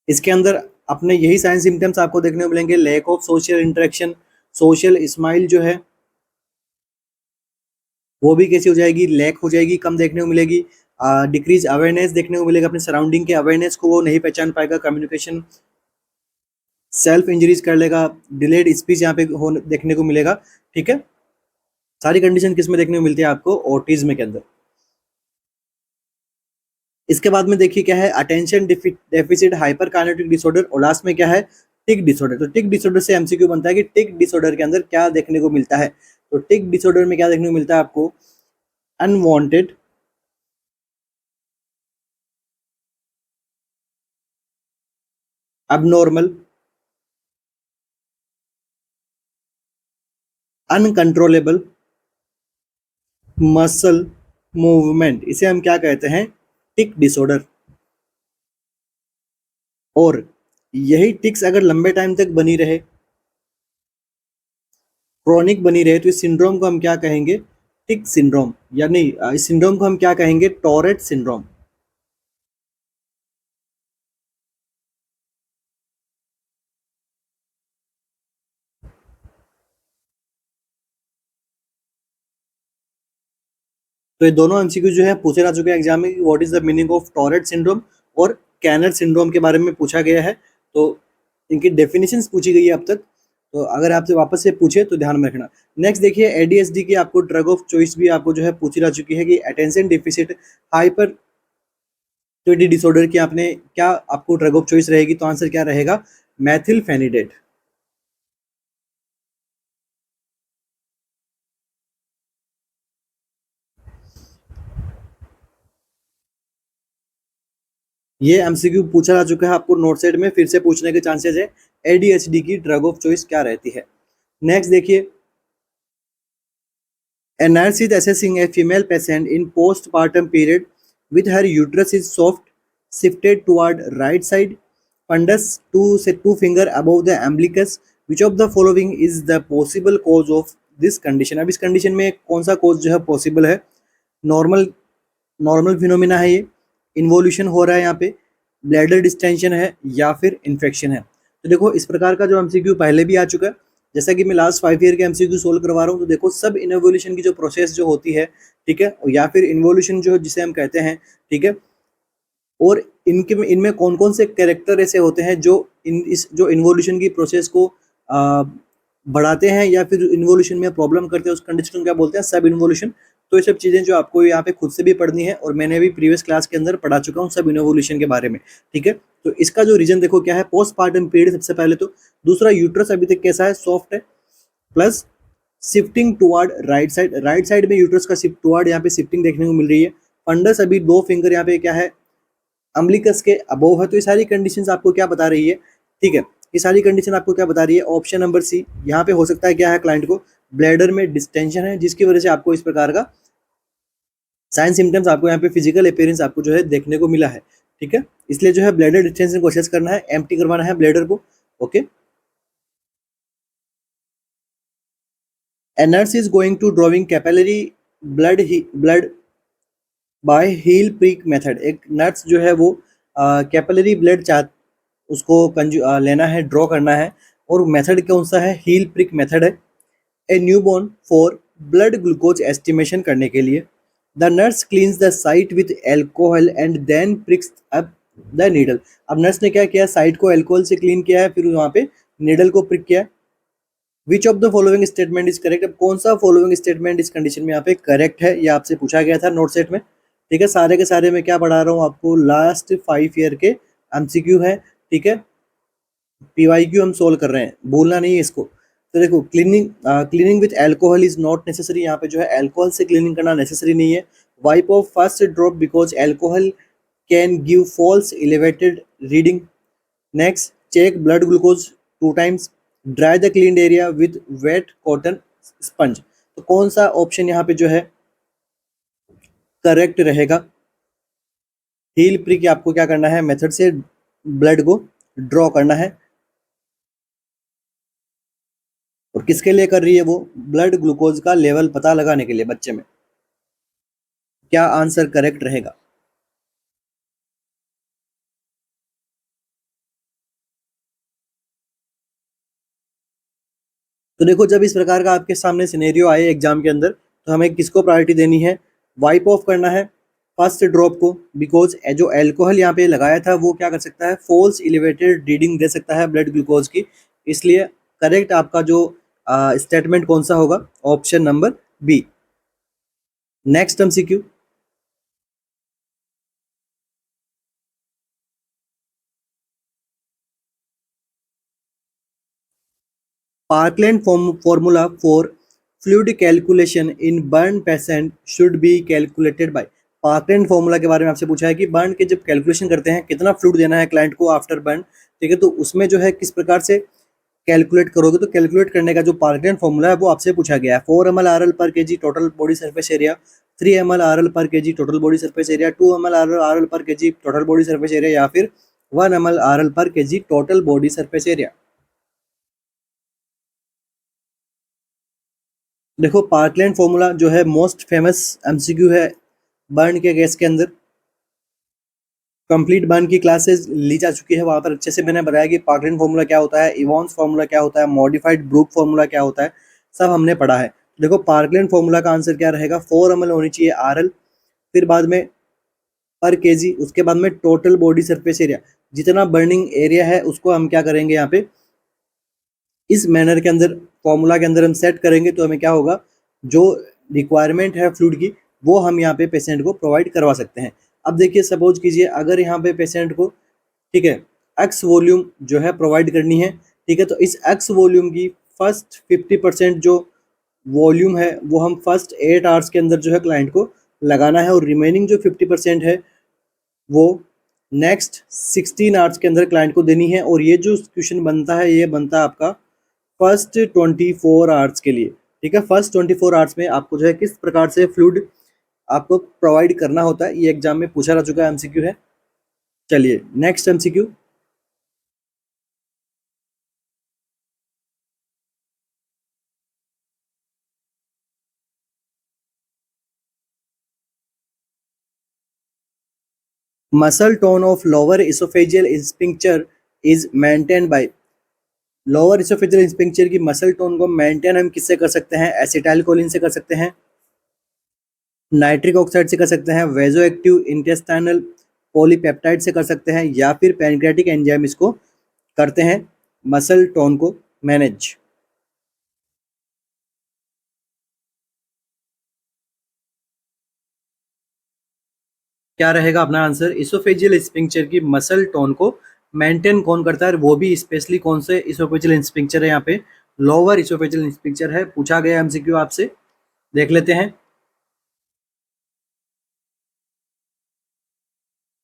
इसके अंदर अपने यही साइन सिम्टम्स आपको देखने को मिलेंगे, lack of social interaction, social smile जो है वो भी कैसी हो जाएगी, लैक हो जाएगी, कम देखने को मिलेगी। डिक्रीज अवेयरनेस देखने को मिलेगा, अपने सराउंडिंग के अवेयरनेस को वो नहीं पहचान पाएगा, कम्युनिकेशन, सेल्फ इंजरीज कर लेगा, डिलेड स्पीच यहाँ पे हो देखने को मिलेगा, ठीक है। सारी कंडीशन किस में देखने को मिलती है आपको, ऑटिज्म के अंदर। इसके बाद में देखिए क्या है, attention deficit hyper kinetic disorder, और लास्ट में क्या है, टिक डिसऑर्डर। तो टिक डिसऑर्डर से एमसीक्यू बनता है कि टिक डिसऑर्डर के अंदर क्या देखने को मिलता है। तो टिक डिसऑर्डर में क्या देखने को मिलता है आपको, unwanted, abnormal, uncontrollable muscle movement, इसे हम क्या कहते हैं, टिक डिसऑर्डर। और यही टिक्स अगर लंबे टाइम तक बनी रहे, क्रॉनिक बनी रहे, तो इस सिंड्रोम को हम क्या कहेंगे, टिक सिंड्रोम, यानी इस सिंड्रोम को हम क्या कहेंगे, टॉरेट सिंड्रोम। तो ये दोनों एमसीक्यू जो है पूछे जा चुके हैं एग्जाम में, what is the meaning of torrid syndrome और कैनर सिंड्रोम के बारे में पूछा गया है। तो इनकी डेफिनेशंस पूछी गई है अब तक। तो अगर आपसे वापस से पूछे तो ध्यान में रखना। नेक्स्ट देखिए एडीएचडी की आपको ड्रग ऑफ चॉइस भी आपको जो है पूछी जा चुकी है कि अटेंशन डिफिसिट हाइपर डिसऑर्डर की आपने क्या आपको ड्रग ऑफ चॉइस रहेगी, तो आंसर क्या रहेगा, मैथिल फेनिडेट। ये एमसीक्यू पूछा जा चुका है आपको नोट सेट में, फिर से पूछने के चांसेस है। एडीएचडी की ड्रग ऑफ चॉइस क्या रहती है? नेक्स्ट देखिए, a nurse is assessing a female patient in postpartum period with her uterus is soft, shifted toward right side, fundus two finger above the umbilicus. Which of the following is the possible cause of this condition? अब इस condition में कौन सा cause जो है possible है? Normal normal phenomena है ये, इन्वोल्यूशन हो रहा है यहाँ पे, ब्लैडर डिस्टेंशन है, या फिर इन्फेक्शन है? तो देखो इस प्रकार का जो एमसीक्यू पहले भी आ चुका है, जैसा कि मैं लास्ट 5 ईयर के एमसीक्यू सोल्व करवा रहा हूँ। तो देखो सब इन्वोल्यूशन की जो प्रोसेस जो होती है, ठीक है, या फिर इन्वोल्यूशन जो जिसे हम कहते हैं, ठीक है, और इनके इनमें कौन कौन से कैरेक्टर ऐसे होते हैं जो इस जो इन्वोल्यूशन की प्रोसेस को बढ़ाते हैं या फिर इन्वोल्यूशन में प्रॉब्लम करते हैं, उस कंडीशन को क्या बोलते हैं? सब इन्वोल्यूशन। तो ये सब चीज़ें जो आपको यहाँ पे खुद से भी पढ़नी है, और मैंने भी प्रीवियस क्लास के अंदर पढ़ा चुका हूँ सब इन्वोल्यूशन के बारे में, ठीक है। तो इसका जो रीजन देखो क्या है, पोस्टपार्टम पीरियड सबसे पहले तो, दूसरा यूट्रस अभी तक कैसा है, सॉफ्ट है, plus shifting toward right side में यूट्रस का शिफ्ट टुवर्ड यहाँ पे शिफ्टिंग देखने को मिल रही है। फंडस अभी 2 फिंगर यहाँ पे क्या है, अम्बिलिकस के अबोव है। तो ये सारी कंडीशंस आपको क्या बता रही है, ठीक है, ये सारी कंडीशन आपको क्या बता रही है? Option number C. यहाँ पे हो सकता है क्या है, क्लाइंट को ब्लैडर में डिस्टेंशन है, जिसकी वजह से आपको इस प्रकार का साइन सिम्टम्स आपको यहाँ पे फिजिकल अपीयरेंस आपको जो है देखने को मिला है, ठीक है। इसलिए जो है ब्लैडर डिस्टेंशन को असेस करना है, एम्प्टी करवाना है ब्लैडर को, okay. A nurse is going to drawing capillary blood by heel prick method. एक नर्स जो है वो कैपिलरी ब्लड उसको लेना है, ड्रॉ करना है, और मेथड कौन सा है? हील प्रिक मेथड है। A newborn for blood glucose estimation करने के लिए the nurse cleans the site with alcohol and then pricks up the needle. अब नर्स ने क्या किया, साइट को एल्कोहल से क्लीन किया है, फिर वहाँ पे नीडल को प्रिक किया। विच of the following statement is correct? अब कौन सा फॉलोइंग स्टेटमेंट इस कंडीशन में यहाँ पे करेक्ट है, ये आपसे पूछा गया था नोट सेट में, ठीक है। सारे के सारे मैं क्या पढ़ा रहा हूँ आपको, लास्ट 5 ईयर के एमसीक्यू है, ठीक है, पीवाईक्यू हम सोल्व कर रहे हैं, भूलना नहीं है इसको। तो देखो cleaning with alcohol is not necessary, यहाँ पे जो है एल्कोहल से क्लीनिंग करना नेसेसरी नहीं है। Wipe off first drop because alcohol can give false elevated reading. Next, check blood glucose 2 times, dry the clean area with wet cotton sponge. तो कौन सा ऑप्शन यहाँ पे जो है करेक्ट रहेगा? हील प्रिक आपको क्या करना है, मेथड से ब्लड को ड्रॉ करना है, और किसके लिए कर रही है वो? ब्लड ग्लूकोज का लेवल पता लगाने के लिए बच्चे में। क्या आंसर करेक्ट रहेगा? तो देखो जब इस प्रकार का आपके सामने सिनेरियो आए एग्जाम के अंदर, तो हमें किसको प्रायोरिटी देनी है? वाइप ऑफ करना है फर्स्ट ड्रॉप को, बिकॉज जो एल्कोहल यहाँ पे लगाया था वो क्या कर सकता है, फॉल्स एलिवेटेड रीडिंग दे सकता है ब्लड ग्लूकोज की। इसलिए करेक्ट आपका जो स्टेटमेंट कौन सा होगा? Option number B. Next MCQ, Parkland formula for fluid calculation in burn patient should be calculated by। Parkland formula के बारे में आपसे पूछा है कि बर्न के जब कैलकुलेशन करते हैं कितना फ्लूइड देना है क्लाइंट को आफ्टर बर्न, ठीक है, तो उसमें जो है किस प्रकार से कैलकुलेट करोगे? तो कैलकुलेट करने का जो पार्कलैंड फॉर्मूला है वो आपसे पूछा गया है। 4 ml RL पर KG total body surface area, 3 ml RL पर KG total body surface area, 2 ml RL पर KG total body surface area, या फिर 1 ml RL पर KG total body surface area. देखो पार्कलैंड फॉर्मूला जो है मोस्ट फेमस एमसीक्यू है burn के केस के अंदर। कंप्लीट बर्न की क्लासेस ली जा चुकी है, वहाँ पर अच्छे से मैंने बताया कि पार्कलैंड फॉर्मूला क्या होता है, इवॉन्स फॉर्मूला क्या होता है, मॉडिफाइड ब्रूक फॉर्मूला क्या होता है, सब हमने पढ़ा है। देखो पार्कलैंड फॉर्मूला का आंसर क्या रहेगा? 4 ml होनी चाहिए RL, फिर बाद में पर केजी, उसके बाद में टोटल बॉडी सरफेस एरिया, जितना बर्निंग एरिया है उसको हम क्या करेंगे यहाँ पे इस मैनर के अंदर, फॉर्मूला के अंदर हम सेट करेंगे, तो हमें क्या होगा, जो रिक्वायरमेंट है फ्लूइड की वो हम यहाँ पे पेशेंट को प्रोवाइड करवा सकते हैं। अब देखिए सपोज कीजिए अगर यहाँ पे पेशेंट को, ठीक है, एक्स वॉल्यूम जो है प्रोवाइड करनी है, ठीक है, तो इस एक्स वॉल्यूम की फर्स्ट 50% जो वॉल्यूम है वो हम फर्स्ट 8 आवर्स के अंदर जो है क्लाइंट को लगाना है, और रिमेनिंग जो 50% है वो नेक्स्ट 16 आवर्स के अंदर क्लाइंट को देनी है, और ये जो क्वेश्चन बनता है ये बनता है आपका फर्स्ट 24 आवर्स के लिए। ठीक है, फर्स्ट 24 आवर्स में आपको जो है किस प्रकार से फ्लूइड आपको प्रोवाइड करना होता है, ये एग्जाम में पूछा जा चुका है, एमसीक्यू है। चलिए next MCQ. Muscle tone of lower oesophageal sphincter is maintain by. Lower oesophageal sphincter की मसल टोन को मेंटेन हम किससे कर सकते हैं? एसिटाइल कोलिन से कर सकते हैं, नाइट्रिक ऑक्साइड से कर सकते हैं, वेजो एक्टिव इंटेस्टाइनल पॉलीपेप्टाइड से कर सकते हैं, या फिर पैनक्रियाटिक एंजाइम इसको करते हैं मसल टोन को मैनेज। क्या रहेगा अपना आंसर? इसोफेजियल स्फिंक्टर की मसल टोन को मेंटेन कौन करता है, वो भी स्पेशली कौन से इसोफेजियल स्फिंक्टर है? यहाँ पे लोअर इसोफेजियल स्फिंक्टर है, पूछा गया एमसीक्यू आपसे, देख लेते हैं।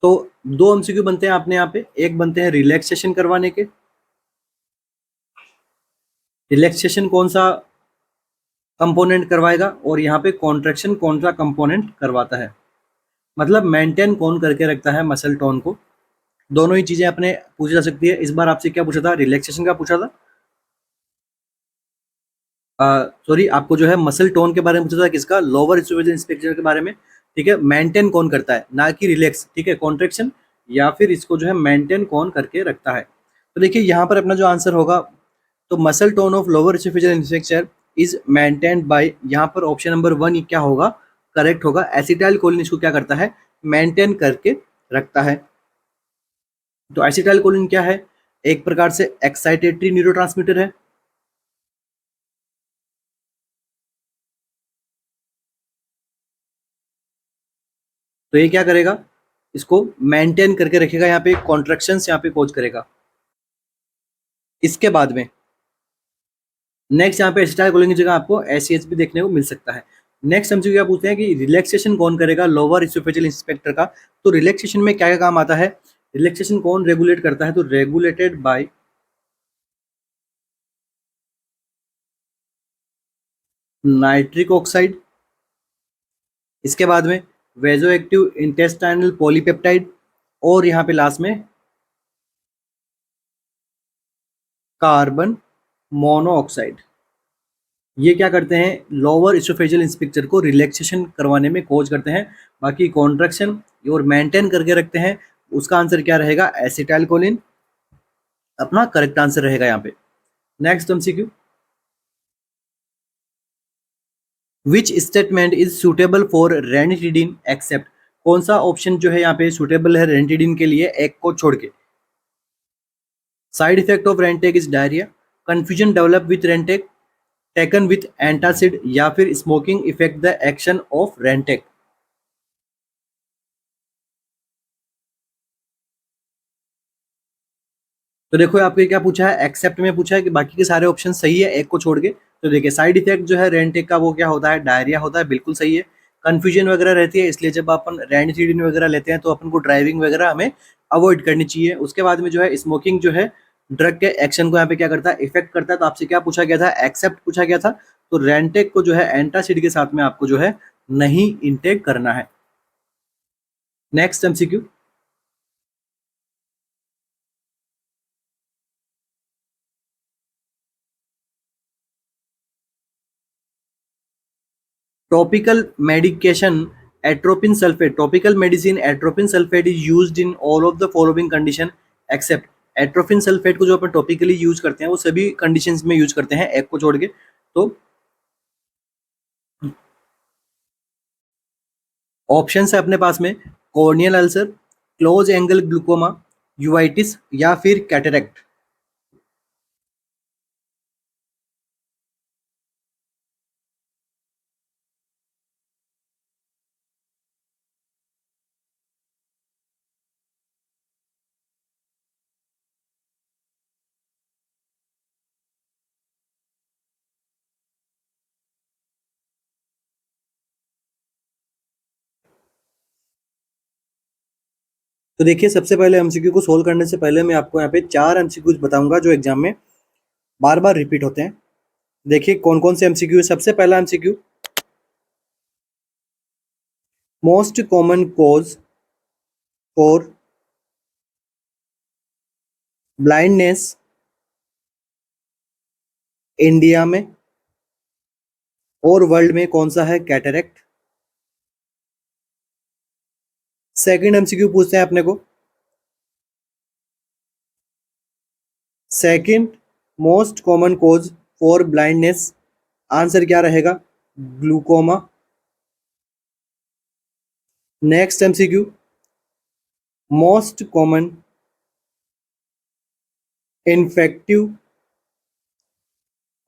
तो दो एमसीक्यू बनते हैं आपने यहाँ पे, एक बनते हैं रिलैक्सेशन करवाने के। रिलैक्सेशन कौन सा कंपोनेंट करवाएगा, और यहाँ पे कॉन्ट्रैक्शन कौन सा कंपोनेंट करवाता है, मतलब मेंटेन कौन करके रखता है मसल टोन को। दोनों ही चीजें अपने पूछी जा सकती है। इस बार आपसे क्या पूछा था? रिलैक्सेशन का पूछा था, सॉरी आपको जो है मसल टोन के बारे में पूछा था, किसका? लोअर इसोफेजियल स्फिंक्टर के बारे में। ठीक है, मेंटेन कौन करता है, ना कि रिलैक्स। ठीक है, कॉन्ट्रैक्शन या फिर इसको जो है मेंटेन कौन करके रखता है। तो देखिए यहाँ पर अपना जो आंसर होगा, तो muscle tone of lower oesophageal sphincter is maintained by, यहाँ पर ऑप्शन नंबर 1 क्या होगा? करेक्ट होगा। एसिटाइल कोलिन इसको क्या करता है? मेंटेन करके रखता है। तो एसिटाइल कोलिन क्या है? एक प्रकार से एक्साइटेटरी न्यूरोट्रांसमीटर है। तो ये क्या करेगा? इसको मेंटेन करके रखेगा, यहाँ पे कॉन्ट्रैक्शंस यहाँ पे कोज करेगा। इसके बाद में नेक्स्ट यहाँ पे एसिटाइल कोलिन की जगह आपको एससीएच भी देखने को मिल सकता है। नेक्स्ट हम क्या पूछते हैं कि रिलैक्सेशन कौन करेगा लोअर इसोफेजियल इंस्पेक्टर का? तो रिलैक्सेशन में क्या क्या काम आता है? रिलैक्सेशन कौन रेगुलेट करता है? तो रेगुलेटेड बाय नाइट्रिक ऑक्साइड। इसके बाद में वेजो एक्टिव इंटेस्टाइनल पॉलीपेप्टाइड, और यहाँ पे लास्ट में कार्बन मोनोऑक्साइड। ये क्या करते हैं? लोअर इसोफेजियल स्फिंक्टर को रिलैक्सेशन करवाने में कोज करते हैं। बाकी कॉन्ट्रैक्शन और मेंटेन करके रखते हैं। उसका आंसर क्या रहेगा? एसिटाइल कोलिन अपना करेक्ट आंसर रहेगा यहाँ पे। Next MCQ. Which statement is suitable for ranitidine except? कौन सा ऑप्शन जो है यहाँ पे सुटेबल है रेनिटिडिन के लिए, एक को छोड़ के? Side effect of Rantac is diarrhoea, confusion develop with Rantac, taken with antacid, या फिर smoking effect the action of Rantac. तो देखो आपके क्या पूछा है, एक्सेप्ट में पूछा है कि बाकी के सारे ऑप्शन सही है एक को छोड़ के। तो देखिए साइड इफेक्ट जो है रेंटेक का वो क्या होता है? डायरिया होता है, बिल्कुल सही है। कंफ्यूजन वगैरह रहती है, इसलिए जब अपन रेनिथिडिन वगैरह लेते हैं तो अपन को ड्राइविंग वगैरह हमें अवॉइड करनी चाहिए। उसके बाद में जो है स्मोकिंग जो है ड्रग के एक्शन को यहाँ पे क्या करता है? इफेक्ट करता है। तो आपसे क्या पूछा गया था? एक्सेप्ट पूछा गया था। तो रेंटेक को जो है एंटासिड के साथ में आपको जो है नहीं इंटेक करना है। Next MCQ. Topical medication atropine sulfate. Topical medicine atropine sulfate is used in all of the following condition except atropine sulfate को जो अपन टॉपिकली यूज करते हैं वो सभी कंडीशंस में यूज करते हैं एक को छोड़ के। तो ऑप्शन है अपने पास में corneal ulcer, close angle glaucoma, uveitis, या फिर कैटरेक्ट। तो देखिए, सबसे पहले एमसीक्यू को सोल्व करने से पहले मैं आपको यहाँ पे 4 एमसीक्यूज बताऊंगा जो एग्जाम में बार-बार रिपीट होते हैं। देखिए कौन-कौन से एमसीक्यू है। सबसे पहला MCQ, most common cause for blindness India में और वर्ल्ड में कौन सा है? कैटरेक्ट। सेकंड एमसीक्यू पूछते हैं अपने को, second most common cause for blindness, answer क्या रहेगा? Glaucoma. Next MCQ, most common infective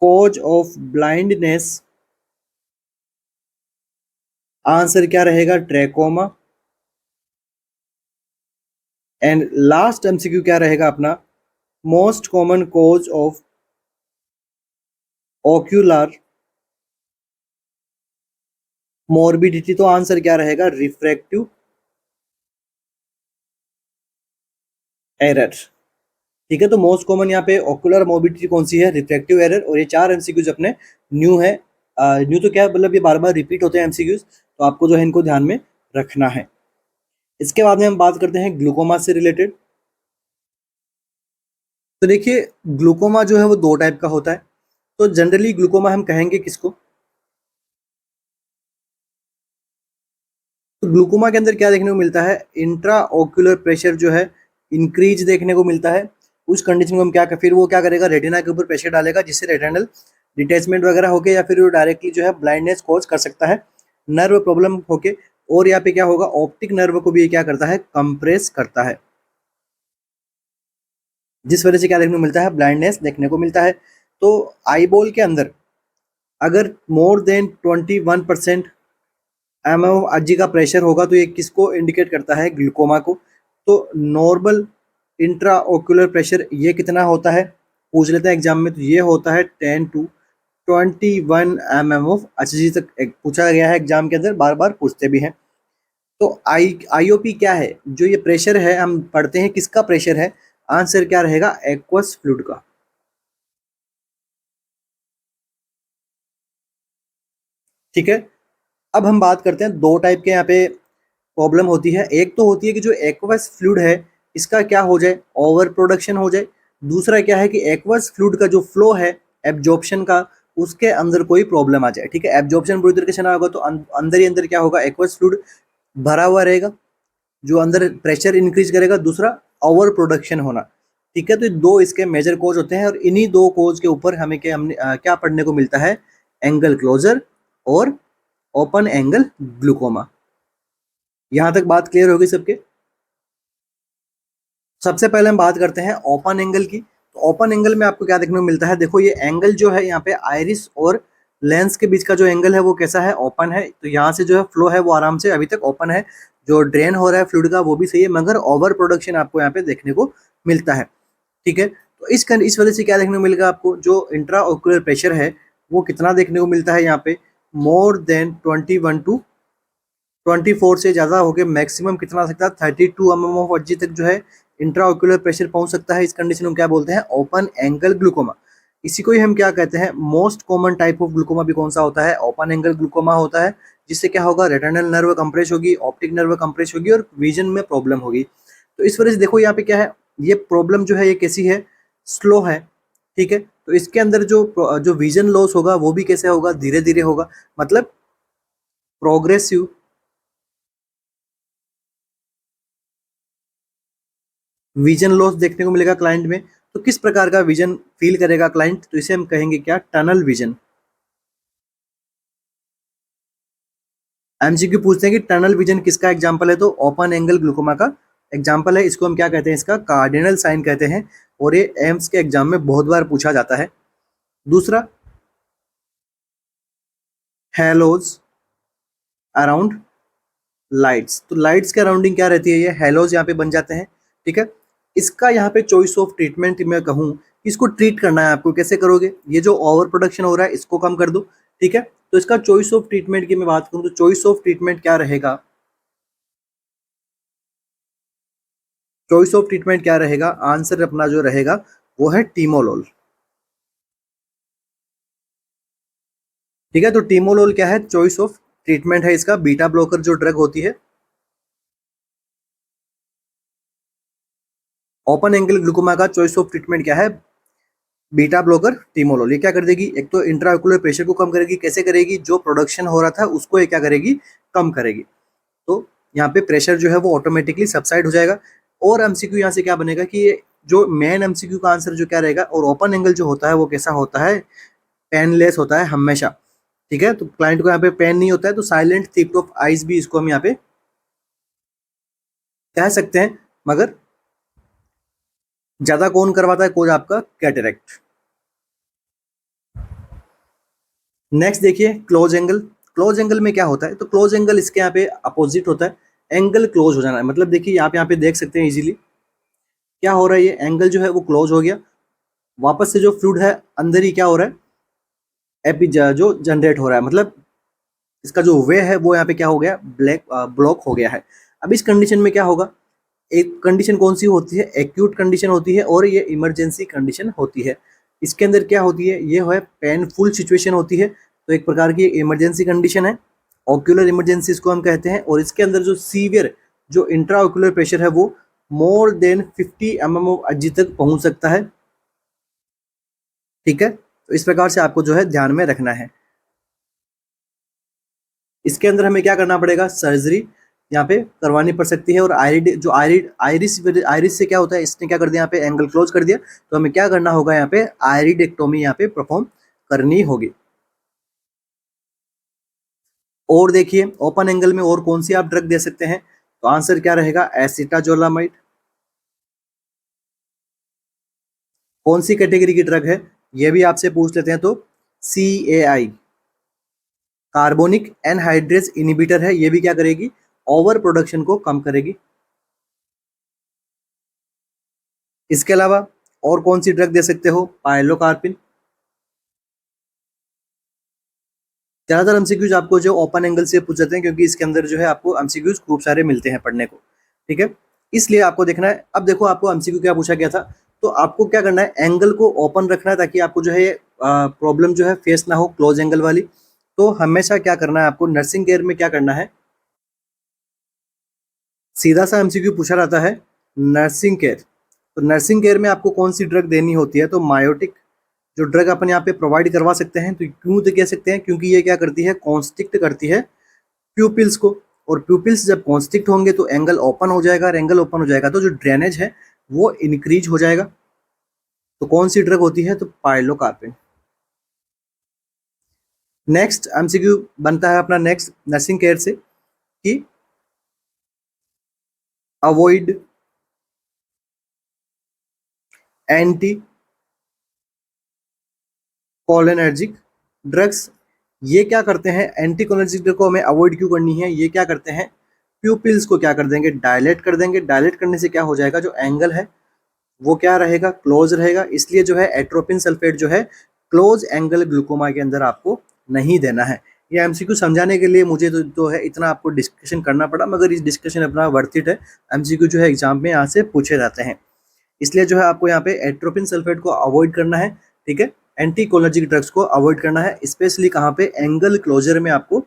cause of blindness, answer क्या रहेगा? ट्रैकोमा। एंड लास्ट एमसीक्यू क्या रहेगा अपना? Most common cause of ocular morbidity, तो आंसर क्या रहेगा? Refractive error. ठीक है, तो मोस्ट कॉमन यहाँ पे ओकुलर मोर्बिडिटी कौन सी है? Refractive error. और ये 4 एमसीक्यूज अपने न्यू है। न्यू तो क्या मतलब ये बार बार रिपीट होते हैं एमसीक्यूज, तो आपको जो है इनको ध्यान में रखना है। इसके बाद में हम बात करते हैं ग्लूकोमा से रिलेटेड। तो देखिए, ग्लूकोमा जो है वो 2 टाइप का होता है। तो जनरली ग्लूकोमा हम कहेंगे किसको? तो ग्लूकोमा के अंदर क्या देखने को मिलता है? इंट्रा ओक्यूलर प्रेशर जो है इंक्रीज देखने को मिलता है। उस कंडीशन में हम क्या फिर वो क्या करेगा? रेटिना के ऊपर प्रेशर डालेगा, जिससे रेटिनल डिटैचमेंट वगैरह होके या फिर वो डायरेक्टली जो है ब्लाइंडनेस कॉज कर सकता है, नर्व प्रॉब्लम होके। और यहाँ पे क्या होगा? ऑप्टिक नर्व को भी ये क्या करता है? कंप्रेस करता है, जिस वजह से क्या देखने को मिलता है? ब्लाइंडनेस देखने को मिलता है। तो आईबॉल के अंदर अगर मोर देन 21% एमएम का प्रेशर होगा तो ये किसको इंडिकेट करता है? ग्लूकोमा को। तो नॉर्मल इंट्रा ओक्यूलर प्रेशर ये कितना होता है? पूछ लेते हैं एग्जाम में, तो ये होता है 10 to 21 mm ऑफ HG तक पूछा गया है एग्जाम के अंदर, बार बार पूछते भी हैं। तो आईओपी क्या है? जो ये प्रेशर है हम पढ़ते हैं किसका प्रेशर है? आंसर क्या रहेगा? एक्वस फ्लूइड का। ठीक है, अब हम बात करते हैं 2 टाइप के यहाँ पे प्रॉब्लम होती है। एक तो होती है कि जो एक्वस फ्लूइड है इसका क्या हो जाए? ओवर प्रोडक्शन हो जाए। दूसरा क्या है कि एक्वस फ्लूइड का जो फ्लो है एब्जॉर्प्शन का, उसके अंदर कोई प्रॉब्लम आ जाए। ठीक है, एब्जॉर्प्शन पूरी तरीके से ना होगा तो अंदर ही अंदर क्या होगा? एक्वस फ्लूइड भरा हुआ रहेगा, जो अंदर प्रेशर इंक्रीज करेगा। दूसरा ओवर प्रोडक्शन होना। ठीक है, तो ये 2 इसके मेजर कोज होते हैं और इन्हीं 2 कोज के ऊपर हमें क्या पढ़ने को मिलता है? एंगल क्लोजर और ओपन एंगल ग्लूकोमा। यहाँ तक बात क्लियर होगी सबके? सबसे पहले हम बात करते हैं ओपन एंगल की। तो ओपन एंगल में आपको क्या देखने को मिलता है? देखो, ये एंगल जो है यहाँ पे आइरिस और लेंस के बीच का जो एंगल है वो कैसा है? ओपन है। तो यहाँ से जो है फ्लो है वो आराम से अभी तक ओपन है, जो ड्रेन हो रहा है फ्लूइड का वो भी सही है, मगर ओवर प्रोडक्शन आपको यहाँ पे देखने को मिलता है। ठीक है, तो इस वजह से क्या देखने को मिलेगा आपको? जो इंट्रा ओकुलर प्रेशर है वो कितना देखने को मिलता है यहाँ पे? मोर देन 21 टू 24 से ज़्यादा हो गए। मैक्सिमम कितना आ सकता है? 32 mm ऑफ HG तक जो है इंट्राओक्यूलर प्रेशर पहुंच सकता है। इस कंडीशन को क्या बोलते हैं? Open angle glaucoma. इसी को ही हम क्या कहते हैं? Most common type of glaucoma भी कौन सा होता है? ओपन एंगल ग्लूकोमा होता है, जिससे क्या होगा? रेटिनल नर्व कंप्रेस होगी, ऑप्टिक नर्व कंप्रेस होगी और विजन में प्रॉब्लम होगी। तो इस वजह से देखो यहाँ पे क्या है, ये प्रॉब्लम जो है ये कैसी है? स्लो है। ठीक है, तो इसके अंदर जो जो विजन लॉस होगा वो भी कैसे होगा? धीरे धीरे होगा, मतलब प्रोग्रेसिव विजन लॉस देखने को मिलेगा क्लाइंट में। तो किस प्रकार का विजन फील करेगा क्लाइंट? तो इसे हम कहेंगे क्या? Tunnel vision. एमसीक्यू पूछते हैं कि टनल विजन किसका एग्जांपल है? तो ओपन एंगल ग्लूकोमा का एग्जांपल है। इसको हम क्या कहते हैं? इसका कार्डिनल साइन कहते हैं और ये एम्स के एग्जाम में बहुत बार पूछा जाता है। दूसरा, हेलोज अराउंड लाइट्स। तो लाइट्स के अराउंडिंग क्या रहती है? ये हेलोज यहाँ पे बन जाते हैं। ठीक है, इसका यहाँ पे चॉइस ऑफ ट्रीटमेंट मैं कहूँ, इसको ट्रीट करना है आपको, कैसे करोगे? ये जो ओवर प्रोडक्शन हो रहा है इसको कम कर दो। ठीक है, तो इसका चॉइस ऑफ ट्रीटमेंट की मैं बात करूँ तो चॉइस ऑफ ट्रीटमेंट क्या रहेगा? चॉइस ऑफ ट्रीटमेंट क्या रहेगा? आंसर अपना जो रहेगा वो है टीमोलोल। ठीक है, तो टीमोलोल क्या है? चॉइस ऑफ ट्रीटमेंट है इसका, बीटा ब्लॉकर जो ड्रग होती है। ओपन एंगल ग्लूकोमा का चॉइस ऑफ ट्रीटमेंट क्या है? Beta blocker timolol. ये क्या कर देगी? एक तो इंट्राऑक्यूलर प्रेशर को कम करेगी। कैसे करेगी? जो प्रोडक्शन हो रहा था उसको ये क्या करेगी? कम करेगी। तो यहाँ पे प्रेशर जो है वो ऑटोमेटिकली सबसाइड हो जाएगा। और एमसीक्यू यहाँ से क्या बनेगा कि ये जो मेन एमसीक्यू का आंसर जो क्या रहेगा, और ओपन एंगल जो होता है वो कैसा होता है? पेनलेस होता है हमेशा। ठीक है, तो क्लाइंट को यहाँ पे पेन नहीं होता है, तो साइलेंट थिप ऑफ आइज भी इसको हम यहाँ पे कह सकते हैं। मगर ज्यादा कौन करवाता है कोज? आपका कैटरेक्ट। नेक्स्ट देखिए क्लोज एंगल। क्लोज एंगल में क्या होता है? तो क्लोज एंगल इसके यहाँ पे अपोजिट होता है, एंगल क्लोज हो जाना है। मतलब देखिए यहाँ पे देख सकते हैं इजीली क्या हो रहा है, ये एंगल जो है वो क्लोज हो गया। वापस से जो फ्लूइड है अंदर ही क्या हो रहा है? एपी जो जनरेट हो रहा है, मतलब इसका जो वे है वो यहाँ पे क्या हो गया? ब्लॉक हो गया है। अब इस कंडीशन में क्या होगा? एक कंडीशन कौन सी होती है? एक्यूट कंडीशन होती है, और ये इमरजेंसी कंडीशन होती है। इसके अंदर क्या होती है? ये है पेनफुल सिचुएशन होती है, तो एक प्रकार की इमरजेंसी कंडीशन है, ऑक्यूलर इमरजेंसी इसको हम कहते हैं। और इसके अंदर जो सीवियर जो इंट्रा ऑक्यूलर प्रेशर है वो more then 50 mm of Hg तक पहुंच सकता है। ठीक है, तो इस प्रकार से आपको जो है ध्यान में रखना है। इसके अंदर हमें क्या करना पड़ेगा? सर्जरी यहाँ पे करवानी पड़ सकती है। और आयरिस से क्या होता है? इसने क्या कर दिया? यहाँ पे एंगल क्लोज कर दिया, तो हमें क्या करना होगा? यहाँ पे आयरिडेक्टोमी यहाँ पे परफॉर्म करनी होगी। और देखिए ओपन एंगल में और कौन सी आप ड्रग दे सकते हैं? तो आंसर क्या रहेगा? एसिटाजोलामाइड। कौन सी कैटेगरी की ड्रग है ये भी आपसे पूछ लेते हैं, तो CAI कार्बोनिक एनहाइड्रेज इनिबिटर है। ये भी क्या करेगी? ओवर प्रोडक्शन को कम करेगी। इसके अलावा और कौन सी ड्रग दे सकते हो? पायलोकार्पिन। ज्यादातर एमसीक्यूज आपको जो ओपन एंगल से पूछ जाते हैं, क्योंकि इसके अंदर जो है आपको एमसीक्यूज खूब सारे मिलते हैं पढ़ने को। ठीक है, इसलिए आपको देखना है। अब देखो आपको एमसीक्यू क्या पूछा गया था, तो आपको क्या करना है? एंगल को ओपन रखना है, ताकि आपको जो है प्रॉब्लम जो है फेस ना हो क्लोज एंगल वाली। तो हमेशा क्या करना है आपको? नर्सिंग केयर में क्या करना है? सीधा सा एमसीक्यू पूछा रहता है नर्सिंग केयर। तो नर्सिंग केयर में आपको कौन सी ड्रग देनी होती है? तो मायोटिक जो ड्रग अपन यहाँ पे प्रोवाइड करवा सकते हैं। तो क्यों तो कह सकते हैं? क्योंकि ये क्या करती है? कॉन्स्ट्रिक्ट करती है प्यूपिल्स को। और प्यूपिल्स जब कॉन्स्ट्रिक्ट होंगे तो एंगल ओपन हो जाएगा, और एंगल ओपन हो जाएगा तो जो ड्रेनेज है वो इंक्रीज हो जाएगा। तो कौन सी ड्रग होती है? तो पायलोकार्पिन। नेक्स्ट एमसीक्यू बनता है अपना नेक्स्ट नर्सिंग केयर से कि अवॉइड एंटी कोलिनर्जिक ड्रग्स। ये क्या करते हैं? एंटी कोलिनर्जिक ड्रग को हमें अवॉइड क्यों करनी है? ये क्या करते हैं? प्यूपिल्स को क्या कर देंगे? डायलेट कर देंगे। डायलेट करने से क्या हो जाएगा? जो एंगल है वो क्या रहेगा? क्लोज रहेगा। इसलिए जो है एट्रोपिन सल्फेट जो है क्लोज एंगल ग्लूकोमा के अंदर आपको नहीं देना है। ये एमसीक्यू समझाने के लिए मुझे तो है इतना आपको डिस्कशन करना पड़ा, मगर इस डिस्कशन अपना वर्थ इट है। एमसीक्यू जो है एग्जाम में यहाँ से पूछे जाते हैं, इसलिए जो है आपको यहाँ पे एट्रोपिन सल्फेट को अवॉइड करना है। ठीक है, एंटीकोलर्जिक ड्रग्स को अवॉइड करना है, स्पेशली कहाँ पे? एंगल क्लोजर में आपको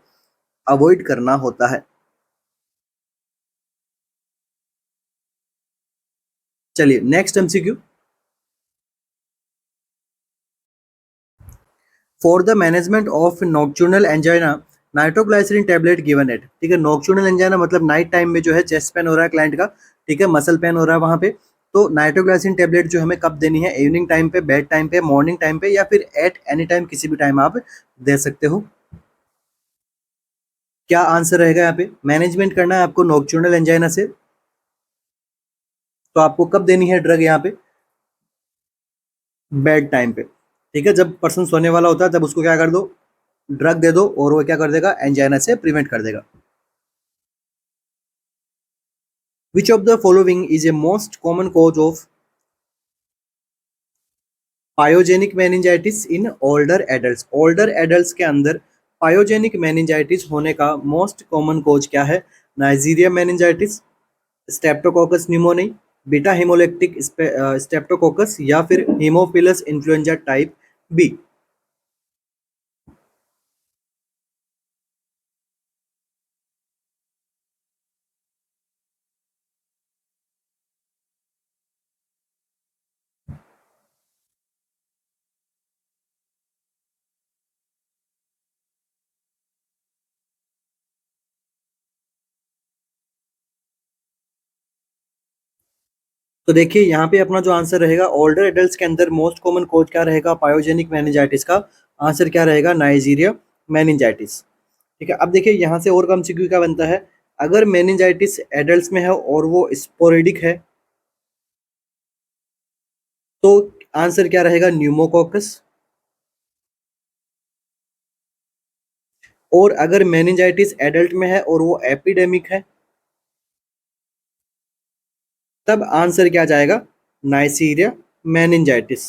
अवॉइड करना होता है। चलिए next MCQ. For the management of nocturnal angina nitroglycerin tablet given at. ठीक है, नॉक्टर्नल एंजाइना मतलब नाइट टाइम में जो है चेस्ट पेन हो रहा है क्लाइंट का। ठीक है, मसल पेन हो रहा है वहां पे। तो नाइट्रोग्लाइसिन टेबलेट जो हमें कब देनी है? इवनिंग टाइम पे, बेड टाइम पे, मॉर्निंग टाइम पे, या फिर एट एनी टाइम, किसी भी टाइम आप दे सकते हो। क्या आंसर रहेगा यहाँ पे? मैनेजमेंट करना है आपको नॉक्टर्नल एंजाइना से, तो आपको कब देनी है ड्रग यहाँ पे? बेड टाइम पे। ठीक है, जब पर्सन सोने वाला होता है तब उसको क्या कर दो? ड्रग दे दो, और वो क्या कर देगा? एंजाइना से प्रिवेंट कर देगा। विच of the following is a most common cause of pyogenic meningitis in older adults? Older adults के अंदर पायोजेनिक मेनिंजाइटिस होने का मोस्ट कॉमन कॉज क्या है? Neisseria meningitis, streptococcus pneumoniae, beta haemolytic streptococcus या फिर हीमोफिलस इन्फ्लुएंजा टाइप बी। तो देखिए यहाँ पे अपना जो आंसर रहेगा ओल्डर एडल्ट्स के अंदर मोस्ट कॉमन कोज क्या रहेगा पायोजेनिक मेनिंजाइटिस का आंसर क्या रहेगा नाइजीरिया मेनिंजाइटिस। ठीक है, अब देखिए यहाँ से और कम सीक्यू क्या बनता है, अगर मेनिंजाइटिस एडल्ट्स में है और वो स्पोरेडिक है तो आंसर क्या रहेगा न्यूमोकोकस। और अगर मेनिंजाइटिस एडल्ट में है और वो एपिडेमिक है तब आंसर क्या जाएगा नाइसीरिया मेनिंजाइटिस।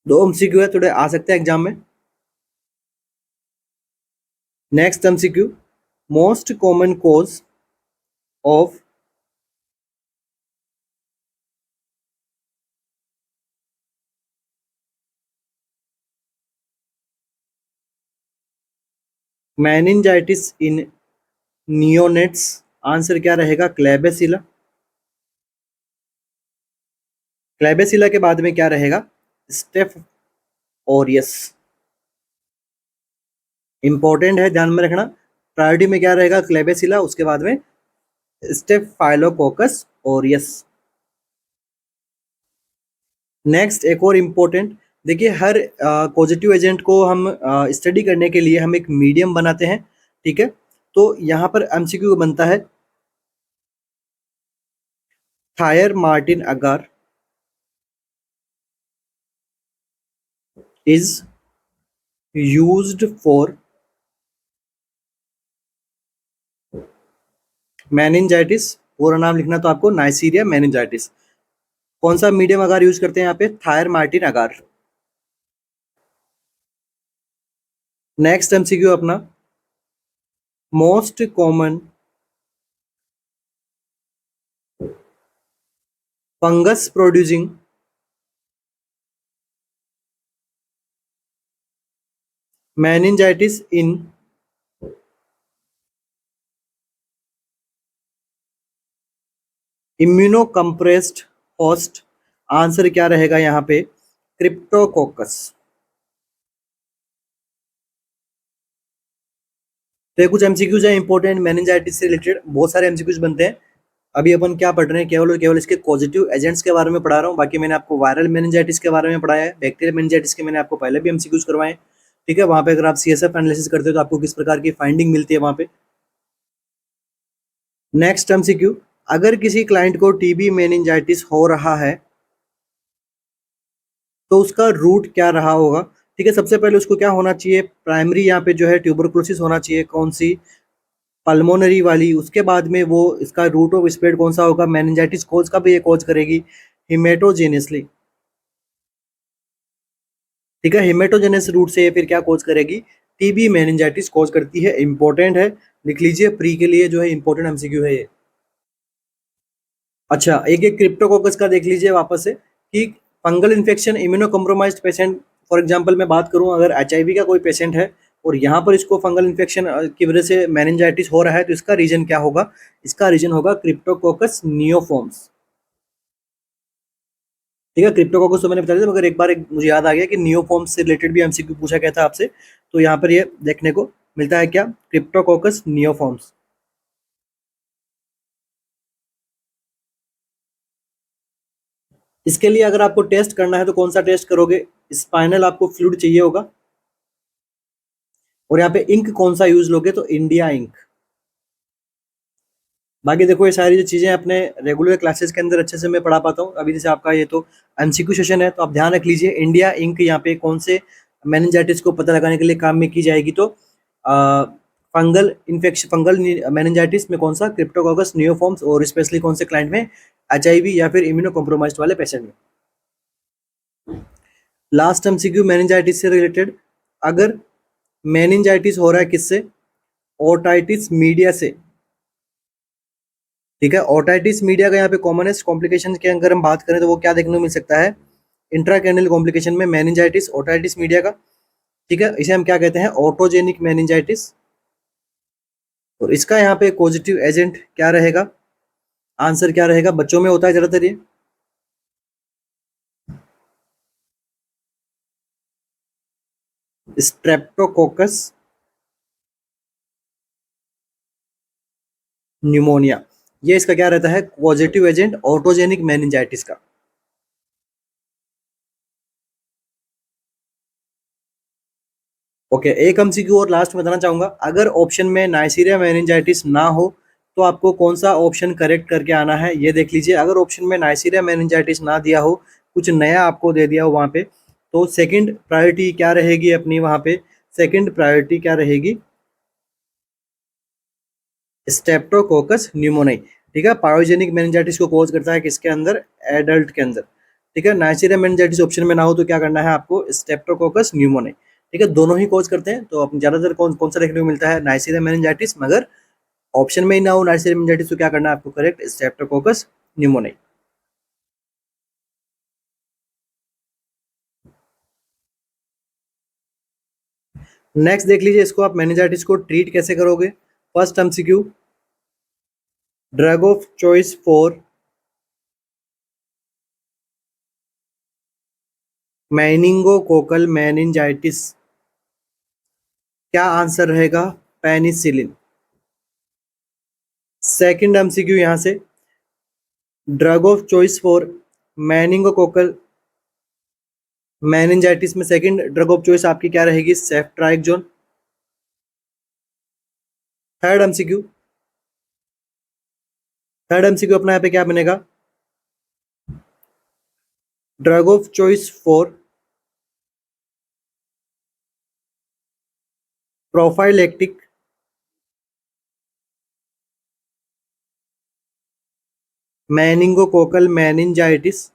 दो एमसीक्यू है, थोड़े आ सकते हैं एग्जाम में। Next MCQ, most common cause of meningitis in neonates, answer क्या रहेगा क्लेबेसिला। क्लेबेसिला के बाद में क्या रहेगा स्टेफ ओरियस। इंपॉर्टेंट है, ध्यान में रखना, प्रायोरिटी में क्या रहेगा क्लेबेसिला, उसके बाद में स्टेफाइलोकोकस ओरियस। नेक्स्ट एक और इम्पोर्टेंट, देखिए हर पॉजिटिव एजेंट को हम स्टडी करने के लिए हम एक मीडियम बनाते हैं। ठीक है, तो यहाँ पर एमसीक्यू बनता है tier Martin agar is used for meningitis, पूरा नाम लिखना तो आपको नाइसीरिया मेनिंजाइटिस। कौन सा मीडियम अगार यूज करते हैं यहाँ पे थायर मार्टिन अगार। नेक्स्ट एमसीक्यू अपना most common fungus producing meningitis in immunocompressed host, answer क्या रहेगा यहाँ पे क्रिप्टोकोकस। तो ये कुछ एमसीक्यूज है इंपॉर्टेंट मेनिंजाइटिस से रिलेटेड, बहुत सारे एमसीक्यूज बनते हैं। अभी अपन क्या पढ़ रहे हैं केवल और केवल इसके पॉजिटिव एजेंट्स के बारे में पढ़ा रहा हूँ, बाकी मैंने आपको वायरल मेनिंजाइटिस के बारे में पढ़ाया है, बैक्टीरियल मेनिंजाइटिस के मैंने आपको पहले भी एमसीक्यूज करवाए हैं। ठीक है, वहाँ पे अगर आप सीएसएफ एनालिसिस करते हो तो आपको किस प्रकार की फाइंडिंग मिलती है वहाँ पे। नेक्स्ट एमसीक्यू, अगर किसी क्लाइंट को टीबी मेनिंजाइटिस हो रहा है तो उसका रूट क्या रहा होगा। ठीक है, सबसे पहले उसको क्या होना चाहिए प्राइमरी यहाँ पे जो है ट्यूबरकुलोसिस होना चाहिए, कौन सी पल्मोनरी वाली। उसके बाद में वो इसका रूट ऑफ स्प्रेड कौन सा होगा मेनिंजाइटिस कोज का भी ये कोज करेगी हिमेटोजेनियसली। ठीक है, हिमेटोजेनस रूट से फिर क्या कोज करेगी टीबी मेनिंजाइटिस कोज करती है। इंपॉर्टेंट है, लिख लीजिए प्री के लिए जो है इंपॉर्टेंट एमसीक्यू है ये। अच्छा, एक एक क्रिप्टोकोकस का देख लीजिए वापस से कि fungal infection immuno compromised patient, for example मैं बात करूं अगर एचआईवी का कोई पेशेंट है और यहाँ पर इसको फंगल इन्फेक्शन की वजह से मेनिंजाइटिस हो रहा है तो इसका रीजन क्या होगा, इसका रीजन होगा क्रिप्टोकोकस नियोफॉर्म्स। ठीक है, क्रिप्टोकोकस तो मैंने बता दिया मगर एक बार मुझे याद आ गया कि नियोफॉर्म्स से रिलेटेड भी एमसीक्यू पूछा गया था आपसे, तो यहाँ पर ये देखने को मिलता है क्या क्रिप्टोकोकस नियोफॉर्म्स। इसके लिए अगर आपको टेस्ट करना है तो कौन सा टेस्ट करोगे, स्पाइनल आपको फ्लूइड चाहिए होगा और यहाँ पे इंक कौन सा यूज लोगे तो इंडिया इंक। बाकी देखो ये सारी जो चीजें अपने रेगुलर क्लासेस के अंदर अच्छे से मैं पढ़ा पाता हूँ। अभी जैसे आपका ये तो एमसीक्यू सेशन है तो आप ध्यान रख लीजिए इंडिया इंक यहाँ पे कौन से मेनिंजाइटिस को पता लगाने के लिए काम में की जाएगी, तो फंगल इन्फेक्शन फंगल मेनिंजाइटिस में कौन सा क्रिप्टोकोकस नियोफॉर्म्स और स्पेशली कौन से क्लाइंट में एचआईवी या फिर इम्यूनो कॉम्प्रोमाइज्ड वाले पेशेंट में। लास्ट एमसीक्यू मेनिंजाइटिस से रिलेटेड, अगर मेनिंजाइटिस हो रहा है किससे ओटाइटिस मीडिया से। ठीक है। ओटाइटिस मीडिया का यहाँ पे कॉमनेस्ट कॉम्प्लिकेशन के अगर हम बात करें तो वो क्या देखने को मिल सकता है, इंट्राक्रैनियल कॉम्प्लिकेशन में मेनिंजाइटिस ओटाइटिस मीडिया का। ठीक है, इसे हम क्या कहते हैं, ऑटोजेनिक मेनिंजाइटिस। और इसका यहाँ पे पॉजिटिव एजेंट क्या रहेगा, आंसर क्या रहेगा, बच्चों में होता है ज्यादातर ये, स्ट्रेप्टोकोकस न्यूमोनिया। ये इसका क्या रहता है, पॉजिटिव एजेंट ऑटोजेनिक मेनिंजाइटिस का। ओके, एक एमसीक्यू और लास्ट में बताना चाहूंगा, अगर ऑप्शन में नाइसीरिया मेनिंजाइटिस ना हो तो आपको कौन सा ऑप्शन करेक्ट करके आना है, ये देख लीजिए। अगर ऑप्शन में नाइसीरिया मेनिंजाइटिस ना दिया हो, कुछ नया आपको दे दिया हो वहाँ पे, तो सेकंड प्रायोरिटी क्या रहेगी अपनी वहाँ पे, सेकंड प्रायोरिटी क्या रहेगी, स्टेप्टोकोकस न्यूमोनियाई। ठीक है, पायोजेनिक मेनिंजाइटिस को कॉज करता है किसके अंदर, एडल्ट के अंदर। ठीक है, नाइसीरिया मेनिंजाइटिस ऑप्शन में ना हो तो क्या करना है आपको, स्टेप्टोकोकस न्यूमोनियाई। ठीक है, दोनों ही कॉज करते हैं, तो अब ज्यादातर कौन कौन सा देखने को मिलता है, नाइसीरिया मेनिंजाइटिस। मगर ऑप्शन में ही ना हो नाइसीरिया मेनिंजाइटिस तो क्या करना है आपको, करेक्ट, स्टेप्टोकोकस न्यूमोनियाई। नेक्स्ट देख लीजिए इसको, आप मेनिंजाइटिस को ट्रीट कैसे करोगे। First MCQ, drug of choice for meningococcal meningitis, क्या आंसर रहेगा, पेनिसिलिन। सेकंड एमसीक्यू यहां से, drug of choice for meningococcal meningitis में सेकंड ड्रग ऑफ चॉइस आपकी क्या रहेगी, सेफ्ट्राइक्सोन। थर्ड एमसीक्यू, थर्ड एमसीक्यू अपना यहाँ पे क्या बनेगा, drug of choice for prophylactic meningococcal meningitis,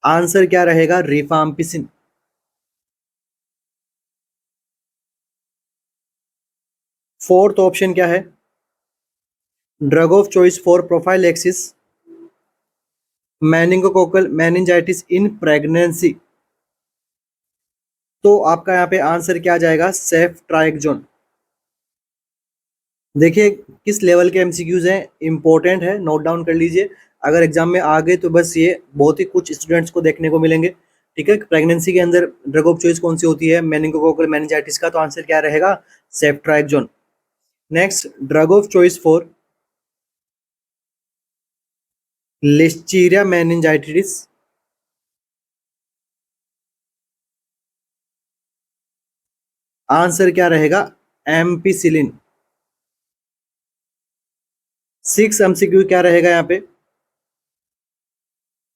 answer क्या रहेगा, रिफाम्पिसिन। फोर्थ ऑप्शन क्या है, drug of choice for prophylaxis meningococcal meningitis in pregnancy, तो आपका यहाँ पे आंसर क्या आ जाएगा, सेफ्ट्राइक्सोन। देखिए किस लेवल के एमसीक्यूज हैं, इंपॉर्टेंट है, नोट डाउन कर लीजिए। अगर एग्जाम में आ गए तो बस ये बहुत ही कुछ स्टूडेंट्स को देखने को मिलेंगे। ठीक है, प्रेगनेंसी के अंदर ड्रग ऑफ चॉइस कौन सी होती है, मेनिंगोकोकल मेनिंजाइटिस का, तो आंसर क्या रहेगा, सेफ्ट्राइक्सोन। Next, drug of choice for Listeria meningitis, answer क्या रहेगा, एम्पिसिलिन। सिक्स एमसीक्यू क्या रहेगा यहाँ पे,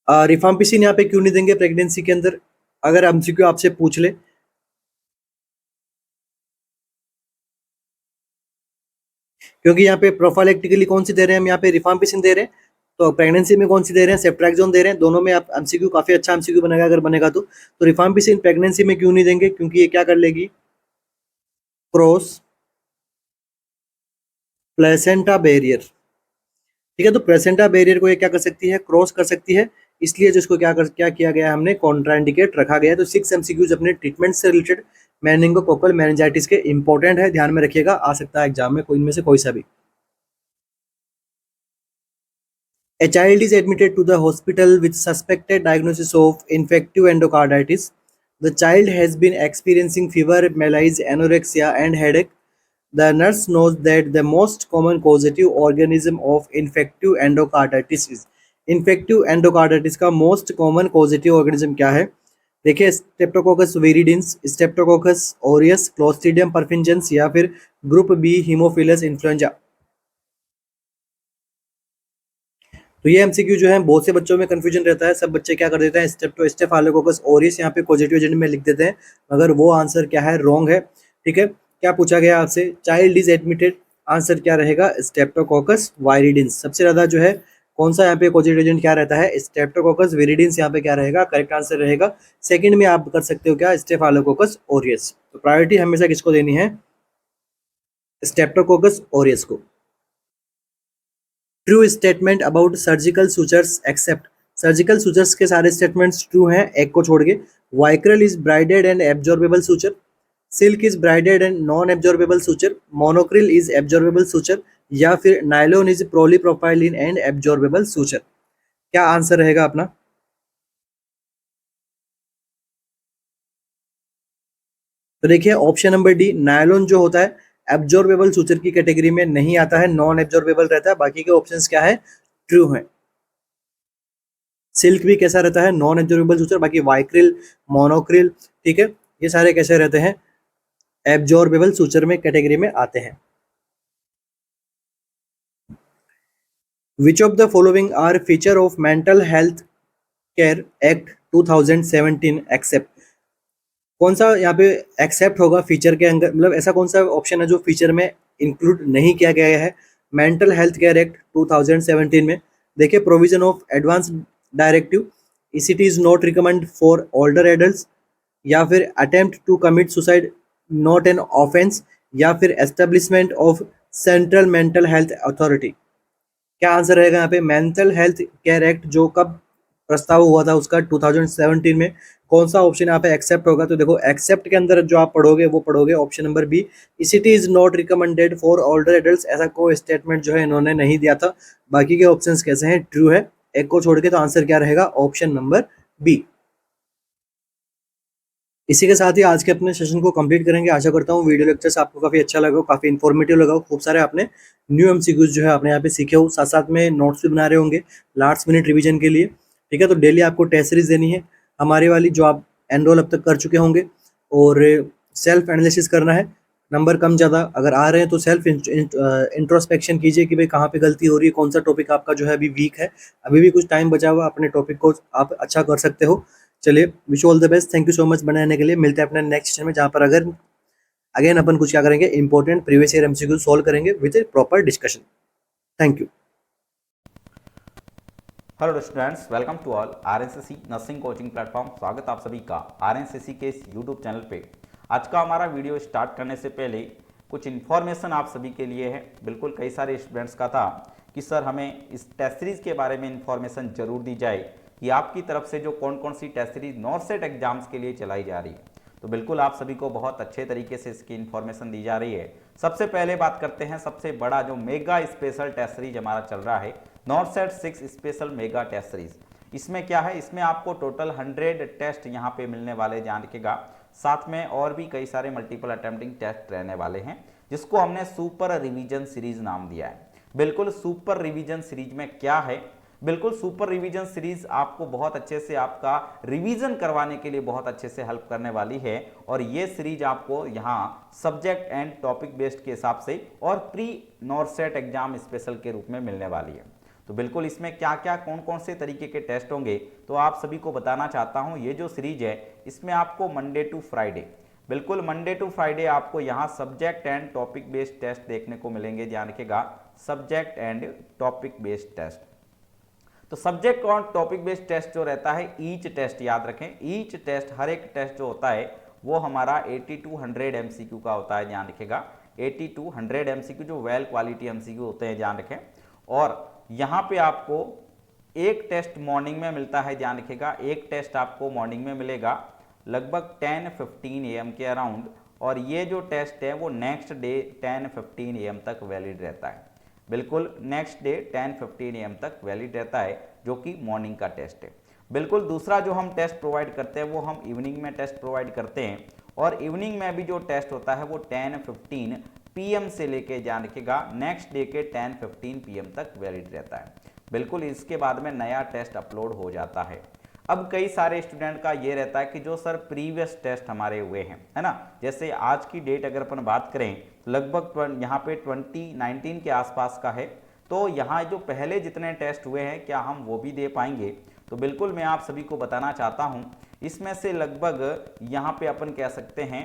रिफाम्पिसिन यहाँ पे क्यों नहीं देंगे प्रेगनेंसी के अंदर, अगर एमसीक्यू आपसे पूछ ले। क्योंकि यहाँ पे प्रोफाइलेक्टिकली कौन सी दे रहे हैं हम, यहाँ पे रिफाम्पिसिन दे रहे हैं, तो प्रेगनेंसी में कौन सी दे रहे हैं, सेफ्ट्रैक्सोन दे रहे हैं। दोनों में आप एमसीक्यू काफी अच्छा एमसीक्यू बनेगा अगर बनेगा तो रिफाम्पिसिन प्रेगनेंसी में क्यों नहीं देंगे, क्योंकि ये क्या कर लेगी, क्रॉस प्लेसेंटा बैरियर। ठीक है, तो प्लेसेंटा बैरियर को ये क्या कर सकती है, क्रॉस कर सकती है, इसलिए जो इसको क्या किया गया है, हमने कॉन्ट्राइंडिकेट रखा गया है। तो सिक्स एमसीक्यूज अपने ट्रीटमेंट से रिलेटेड मेनिंगोकोकल मेनिंजाइटिस के इंपॉर्टेंट है, ध्यान में रखिएगा, आ सकता है एग्जाम में कोई इनमें से कोई सा भी। A child is admitted to the hospital with suspected diagnosis of infective endocarditis. The child has been experiencing fever, malaise, anorexia, and headache. The nurse knows that the most common causative organism of infective endocarditis is infective endocarditis का most common causative organism क्या है, देखिए, streptococcus विरिडिंस, streptococcus aureus, Clostridium परफिंजेंस, या फिर group B Haemophilus influenza. तो ये MCQ जो है बहुत से बच्चों में कंफ्यूजन रहता है, सब बच्चे क्या कर देते हैं, स्टेफालोकोकस ऑरियस यहाँ पे पॉजिटिव एजेंट में लिख देते हैं, मगर वो आंसर क्या है, रॉन्ग है। ठीक है, क्या पूछा गया आपसे, चाइल्ड इज एडमिटेड, आंसर क्या रहेगा, स्टेप्टोकोकस वायरिडिंस। सबसे ज्यादा जो है कौन सा यहाँ पे पॉजिटिव एजेंट क्या रहता है, स्टेप्टोकोकस विरिडिंस यहाँ पे क्या रहेगा, करेक्ट आंसर रहेगा। सेकंड में आप कर सकते हो क्या, स्टेफालोकोकस ऑरियस। तो प्रायोरिटी हमेशा किसको देनी है, स्टेप्टोकोकस ऑरियस को। True statement about surgical sutures except, surgical sutures के सारे स्टेटमेंट्स ट्रू हैं एक को छोड़ के। Vicryl is braided and absorbable suture, silk is braided and non absorbable suture, monocryl is absorbable suture, या फिर nylon is polypropylene and absorbable suture. क्या आंसर रहेगा अपना? तो देखिए ऑप्शन नंबर डी, नायलॉन जो होता है एब्जॉर्बेबल सुचर की कैटेगरी में नहीं आता है, नॉन एब्जॉर्बेबल रहता है। बाकी के ऑप्शंस क्या है? ट्रू है। सिल्क भी कैसा रहता है? Non absorbable suture. बाकी वाइक्रिल, मोनोक्रिल, ठीक है, ये सारे कैसे रहते हैं? एब्जॉर्बेबल सुचर में कैटेगरी में आते हैं। Which of the following are feature of mental health care act 2017 except, कौन सा यहाँ पे एक्सेप्ट होगा फीचर के अंदर, मतलब ऐसा कौन सा ऑप्शन है जो फीचर में इंक्लूड नहीं किया गया है मेंटल हेल्थ केयर एक्ट 2017 में? देखिए, provision of advance directive, it is not recommend for older adults, या फिर attempt to commit suicide not an offence, या फिर establishment of central mental health authority. क्या आंसर रहेगा यहाँ पे? मेंटल हेल्थ केयर एक्ट जो कब प्रस्ताव हुआ था उसका 2017 में, कौन सा ऑप्शन यहाँ पे एक्सेप्ट होगा? तो देखो एक्सेप्ट के अंदर जो आप पढ़ोगे वो पढ़ोगे option number B, it is not recommended for older adults. ऐसा कोई स्टेटमेंट जो है इन्होंने नहीं दिया था। बाकी के ऑप्शंस कैसे हैं? ट्रू है एक को छोड़ के। तो आंसर क्या रहेगा? Option number B. इसी के साथ ही आज के अपने सेशन को कंप्लीट करेंगे। आशा करता हूँ वीडियो लेक्चर्स आपको काफी अच्छा लगा हो, काफी इन्फॉर्मेटिव लगा हो। खूब सारे आपने न्यू एमसीक्यूज जो है आपने यहाँ पे सीखे हो, साथ साथ में नोट्स भी बना रहे होंगे लास्ट मिनट रिवीजन के लिए। ठीक है, तो डेली आपको टेस्ट सीरीज देनी है हमारी वाली, जो आप एनरोल अब तक कर चुके होंगे, और सेल्फ एनालिसिस करना है। नंबर कम ज़्यादा अगर आ रहे हैं तो सेल्फ इंट्रोस्पेक्शन कीजिए कि भाई कहाँ पे गलती हो रही है, कौन सा टॉपिक आपका जो है अभी वीक है। अभी भी कुछ टाइम बचा हुआ, अपने टॉपिक को आप अच्छा कर सकते हो। चलिए, wish all the best, thank you so much बनाने के लिए। मिलते हैं अपने नेक्स्ट सेशन में, जहाँ पर अगर अगेन अपन कुछ क्या करेंगे, important previous year MCQ solve करेंगे with a proper discussion. Thank you. Hello students, welcome to all RNCC nursing coaching platform. स्वागत आप सभी का आरएनसीसी के इस यूट्यूब चैनल पे। आज का हमारा वीडियो स्टार्ट करने से पहले कुछ इन्फॉर्मेशन आप सभी के लिए है। बिल्कुल कई सारे स्टूडेंट्स का था कि सर हमें इस टेस्ट सीरीज के बारे में इन्फॉर्मेशन जरूर दी जाए कि आपकी तरफ से जो कौन कौन सी टेस्ट सीरीज नॉर्सेट एग्जाम्स के लिए चलाई जा रही है। तो बिल्कुल आप सभी को बहुत अच्छे तरीके से इसकी इन्फॉर्मेशन दी जा रही है। सबसे पहले बात करते हैं सबसे बड़ा जो मेगा स्पेशल टेस्ट सीरीज हमारा चल रहा है, NORCET 6 special mega test series. इसमें क्या है, इसमें आपको टोटल 100 टेस्ट यहाँ पे मिलने वाले, जान रखिएगा। साथ में और भी कई सारे मल्टीपल अटेम्प्टिंग टेस्ट रहने वाले हैं, जिसको हमने सुपर रिवीजन सीरीज नाम दिया है। बिल्कुल सुपर रिवीजन सीरीज में क्या है, बिल्कुल सुपर रिवीजन सीरीज आपको बहुत अच्छे से आपका रिवीजन करवाने के लिए बहुत अच्छे से हेल्प करने वाली है। और ये सीरीज आपको यहाँ सब्जेक्ट एंड टॉपिक बेस्ड के हिसाब से और प्री नॉर्सेट एग्जाम स्पेशल के रूप में मिलने वाली है। तो बिल्कुल इसमें क्या क्या कौन कौन से तरीके के टेस्ट होंगे तो आप सभी को बताना चाहता हूँ। ये जो सीरीज है इसमें आपको मंडे टू फ्राइडे, बिल्कुल मंडे टू फ्राइडे आपको यहाँ subject and topic based test देखने को मिलेंगे। ध्यान रखिएगा, subject and topic based test. तो सब्जेक्ट और टॉपिक बेस्ड टेस्ट जो रहता है, ईच टेस्ट याद रखें, ईच टेस्ट, हर एक टेस्ट जो होता है वो हमारा 80 to 100 एमसीक्यू का होता है। ध्यान रखिएगा, 80 to 100 एमसीक्यू जो वेल क्वालिटी एमसीक्यू होते हैं, ध्यान रखें। और यहाँ पे आपको एक टेस्ट मॉर्निंग में मिलता है। ध्यान रखिएगा, एक टेस्ट आपको मॉर्निंग में मिलेगा लगभग 10:15 AM के अराउंड। और ये जो टेस्ट है वो नेक्स्ट डे 10:15 AM तक वैलिड रहता है। बिल्कुल नेक्स्ट डे 10:15 AM तक वैलिड रहता है, जो कि मॉर्निंग का टेस्ट है। बिल्कुल दूसरा जो हम टेस्ट प्रोवाइड करते हैं वो हम इवनिंग में टेस्ट प्रोवाइड करते हैं। और इवनिंग में भी जो टेस्ट होता है वो 10:15 PM से लेके, ध्यान रखिएगा, नेक्स्ट डे के 10:15 PM तक वैलिड रहता है। बिल्कुल इसके बाद में नया टेस्ट अपलोड हो जाता है। अब कई सारे स्टूडेंट का ये रहता है कि जो सर प्रीवियस टेस्ट हमारे हुए हैं, है ना, जैसे आज की डेट अगर अपन बात करें लगभग यहाँ पे 2019 के आसपास का है, तो यहाँ जो पहले जितने टेस्ट हुए हैं क्या हम वो भी दे पाएंगे? तो बिल्कुल मैं आप सभी को बताना चाहता हूँ, इसमें से लगभग यहाँ पे अपन कह सकते हैं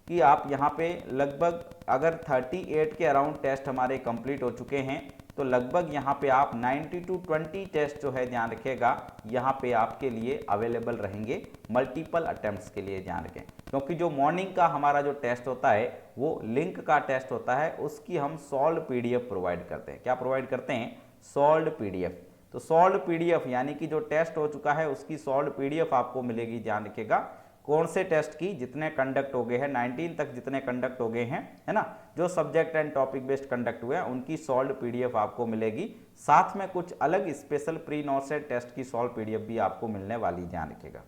कि आप यहाँ पे लगभग अगर 38 के अराउंड टेस्ट हमारे कंप्लीट हो चुके हैं, तो लगभग यहाँ पे आप 90 to 20 टेस्ट जो है, ध्यान रखिएगा, यहाँ पे आपके लिए अवेलेबल रहेंगे मल्टीपल अटेम्प्ट्स के लिए। ध्यान रखें, क्योंकि जो मॉर्निंग का हमारा जो टेस्ट होता है वो लिंक का टेस्ट होता है, उसकी हम सॉल्व PDF प्रोवाइड करते हैं। क्या प्रोवाइड करते हैं? Solved PDF. तो सॉल्व्ड पीडीएफ यानी कि जो टेस्ट हो चुका है उसकी सॉल्व्ड पीडीएफ आपको मिलेगी। ध्यान रखिएगा कौन से टेस्ट की जितने कंडक्ट हो गए हैं 19 तक जितने कंडक्ट हो गए हैं, है ना, जो subject and topic based conduct हुए हैं उनकी सॉल्व्ड पीडीएफ आपको मिलेगी। साथ में कुछ अलग स्पेशल प्री नॉर्सेट टेस्ट की सॉल्व पीडीएफ भी आपको मिलने वाली। ध्यान रखिएगा।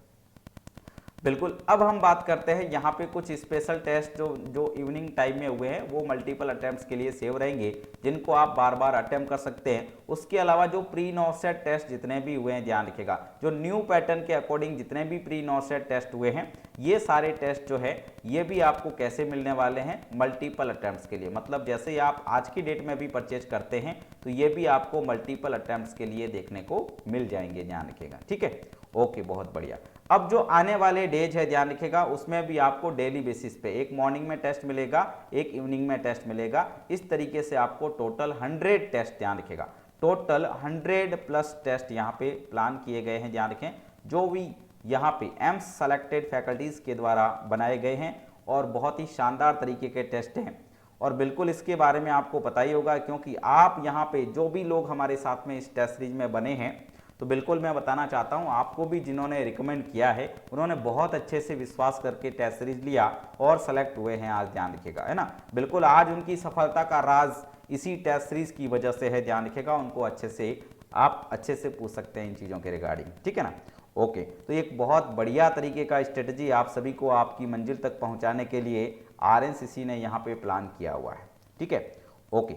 बिल्कुल। अब हम बात करते हैं यहाँ पे कुछ स्पेशल टेस्ट जो इवनिंग टाइम में हुए हैं वो मल्टीपल अटेम्प्ट्स के लिए सेव रहेंगे, जिनको आप बार बार अटेम्प्ट कर सकते हैं। उसके अलावा जो प्री नॉर्सेट टेस्ट जितने भी हुए हैं, ध्यान रखिएगा, जो न्यू पैटर्न के अकॉर्डिंग जितने भी प्री नॉर्सेट टेस्ट हुए हैं ये सारे टेस्ट जो है ये भी आपको कैसे मिलने वाले हैं, मल्टीपल अटेम्प्ट्स के लिए। मतलब जैसे ही आप आज की डेट में भी परचेज करते हैं तो ये भी आपको मल्टीपल अटेम्प्ट्स के लिए देखने को मिल जाएंगे। ध्यान रखिएगा। ठीक है, ओके, बहुत बढ़िया। अब जो आने वाले डेज है ध्यान रखिएगा उसमें भी आपको डेली बेसिस पे एक मॉर्निंग में टेस्ट मिलेगा, एक इवनिंग में टेस्ट मिलेगा। इस तरीके से आपको टोटल 100 टेस्ट, ध्यान रखिएगा, टोटल 100 प्लस टेस्ट यहाँ पे प्लान किए गए हैं। ध्यान रखें जो भी यहाँ पे एम्स सेलेक्टेड फैकल्टीज के द्वारा बनाए गए हैं और बहुत ही शानदार तरीके के टेस्ट हैं। और बिल्कुल इसके बारे में आपको पता ही होगा क्योंकि आप यहाँ पे जो भी लोग हमारे साथ में इस टेस्ट सीरीज में बने हैं तो बिल्कुल मैं बताना चाहता हूं आपको भी, जिन्होंने रिकमेंड किया है उन्होंने बहुत अच्छे से विश्वास करके टेस्ट सीरीज लिया और सेलेक्ट हुए हैं आज। ध्यान रखिएगा, है ना, बिल्कुल आज उनकी सफलता का राज इसी टेस्ट सीरीज की वजह से है। ध्यान रखिएगा, उनको अच्छे से आप अच्छे से पूछ सकते हैं इन चीज़ों के रिगार्डिंग। ठीक है ना, ओके। तो एक बहुत बढ़िया तरीके का स्ट्रेटजी आप सभी को आपकी मंजिल तक पहुँचाने के लिए RNCC ने यहाँ पे प्लान किया हुआ है। ठीक है, ओके।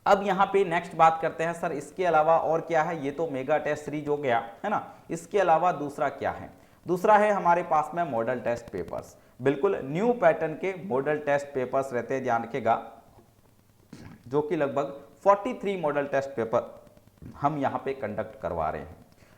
अब यहाँ पे नेक्स्ट बात करते हैं सर इसके अलावा और क्या है। ये तो मेगा टेस्ट सीरीज हो गया, है ना, इसके अलावा दूसरा क्या है। दूसरा है हमारे पास में मॉडल टेस्ट पेपर्स। बिल्कुल न्यू पैटर्न के मॉडल टेस्ट पेपर्स रहते हैं। ध्यान रखिएगा जो कि लगभग 43 मॉडल टेस्ट पेपर हम यहाँ पे कंडक्ट करवा रहे हैं।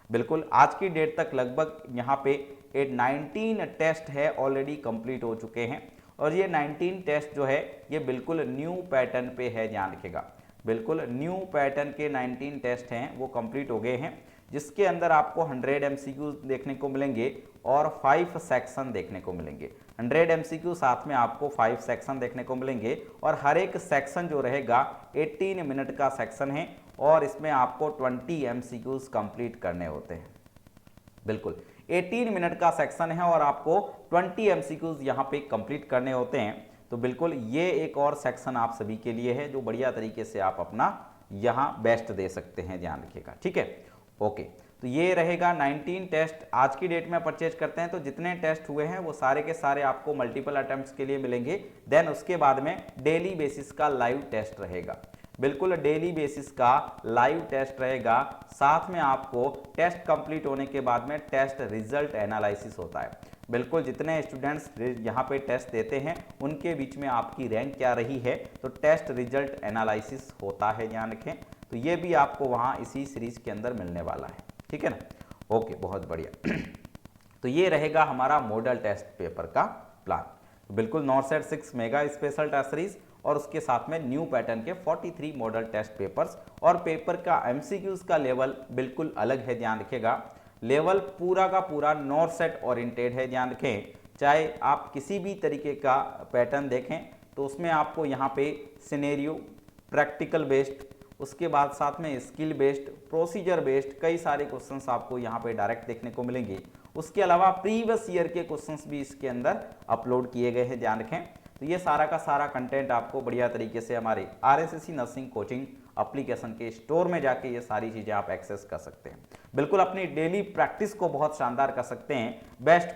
बिल्कुल आज की डेट तक लगभग यहाँ पे 19 टेस्ट है ऑलरेडी कंप्लीट हो चुके हैं और ये 19 टेस्ट जो है ये बिल्कुल न्यू पैटर्न पे है। ध्यान रखिएगा, बिल्कुल न्यू पैटर्न के 19 टेस्ट हैं वो कंप्लीट हो गए हैं, जिसके अंदर आपको 100 MCQ देखने को मिलेंगे और 5 सेक्शन देखने को मिलेंगे। 100 MCQ साथ में आपको 5 सेक्शन देखने को मिलेंगे और हर एक सेक्शन जो रहेगा 18 मिनट का सेक्शन है और इसमें आपको 20 MCQs कंप्लीट करने होते हैं। बिल्कुल 18 मिनट का सेक्शन है और आपको 20 MCQs यहाँ पे कंप्लीट करने होते हैं। तो बिल्कुल ये एक और सेक्शन आप सभी के लिए है जो बढ़िया तरीके से आप अपना यहाँ बेस्ट दे सकते हैं। ध्यान रखिएगा, ठीक है, ओके। तो ये रहेगा 19 टेस्ट आज की डेट में परचेज करते हैं तो जितने टेस्ट हुए हैं वो सारे के सारे आपको मल्टीपल अटेम्प्ट्स के लिए मिलेंगे। देन उसके बाद में डेली बेसिस का लाइव टेस्ट रहेगा। बिल्कुल डेली बेसिस का लाइव टेस्ट रहेगा। साथ में आपको टेस्ट कंप्लीट होने के बाद में टेस्ट रिजल्ट एनालिसिस होता है। बिल्कुल जितने स्टूडेंट्स यहाँ पे टेस्ट देते हैं उनके बीच में आपकी रैंक क्या रही है तो टेस्ट रिजल्ट एनालिसिस होता है। ध्यान रखें, तो ये भी आपको वहाँ इसी सीरीज के अंदर मिलने वाला है। ठीक है ना, ओके, बहुत बढ़िया। तो ये रहेगा हमारा मॉडल टेस्ट पेपर का प्लान। बिल्कुल NORCET 6 mega special test series और उसके साथ में न्यू पैटर्न के 43 मॉडल टेस्ट पेपर्स और पेपर का MCQs का लेवल बिल्कुल अलग है। ध्यान रखिएगा, लेवल पूरा का पूरा नॉर्सेट ओरिएंटेड है। ध्यान रखें, चाहे आप किसी भी तरीके का पैटर्न देखें तो उसमें आपको यहाँ पे सिनेरियो, प्रैक्टिकल बेस्ड, उसके बाद साथ में स्किल बेस्ड, प्रोसीजर बेस्ड कई सारे क्वेश्चंस आपको यहाँ पे डायरेक्ट देखने को मिलेंगे। उसके अलावा प्रीवियस ईयर के क्वेश्चंस भी इसके अंदर अपलोड किए गए हैं। ध्यान रखें, तो ये सारा का सारा कंटेंट आपको बढ़िया तरीके से हमारे RNCC नर्सिंग कोचिंग एप्लीकेशन के स्टोर में जाके ये सारी चीज़ें आप एक्सेस कर सकते हैं। बिल्कुल अपनी डेली प्रैक्टिस को बहुत शानदार कर सकते हैं। बेस्ट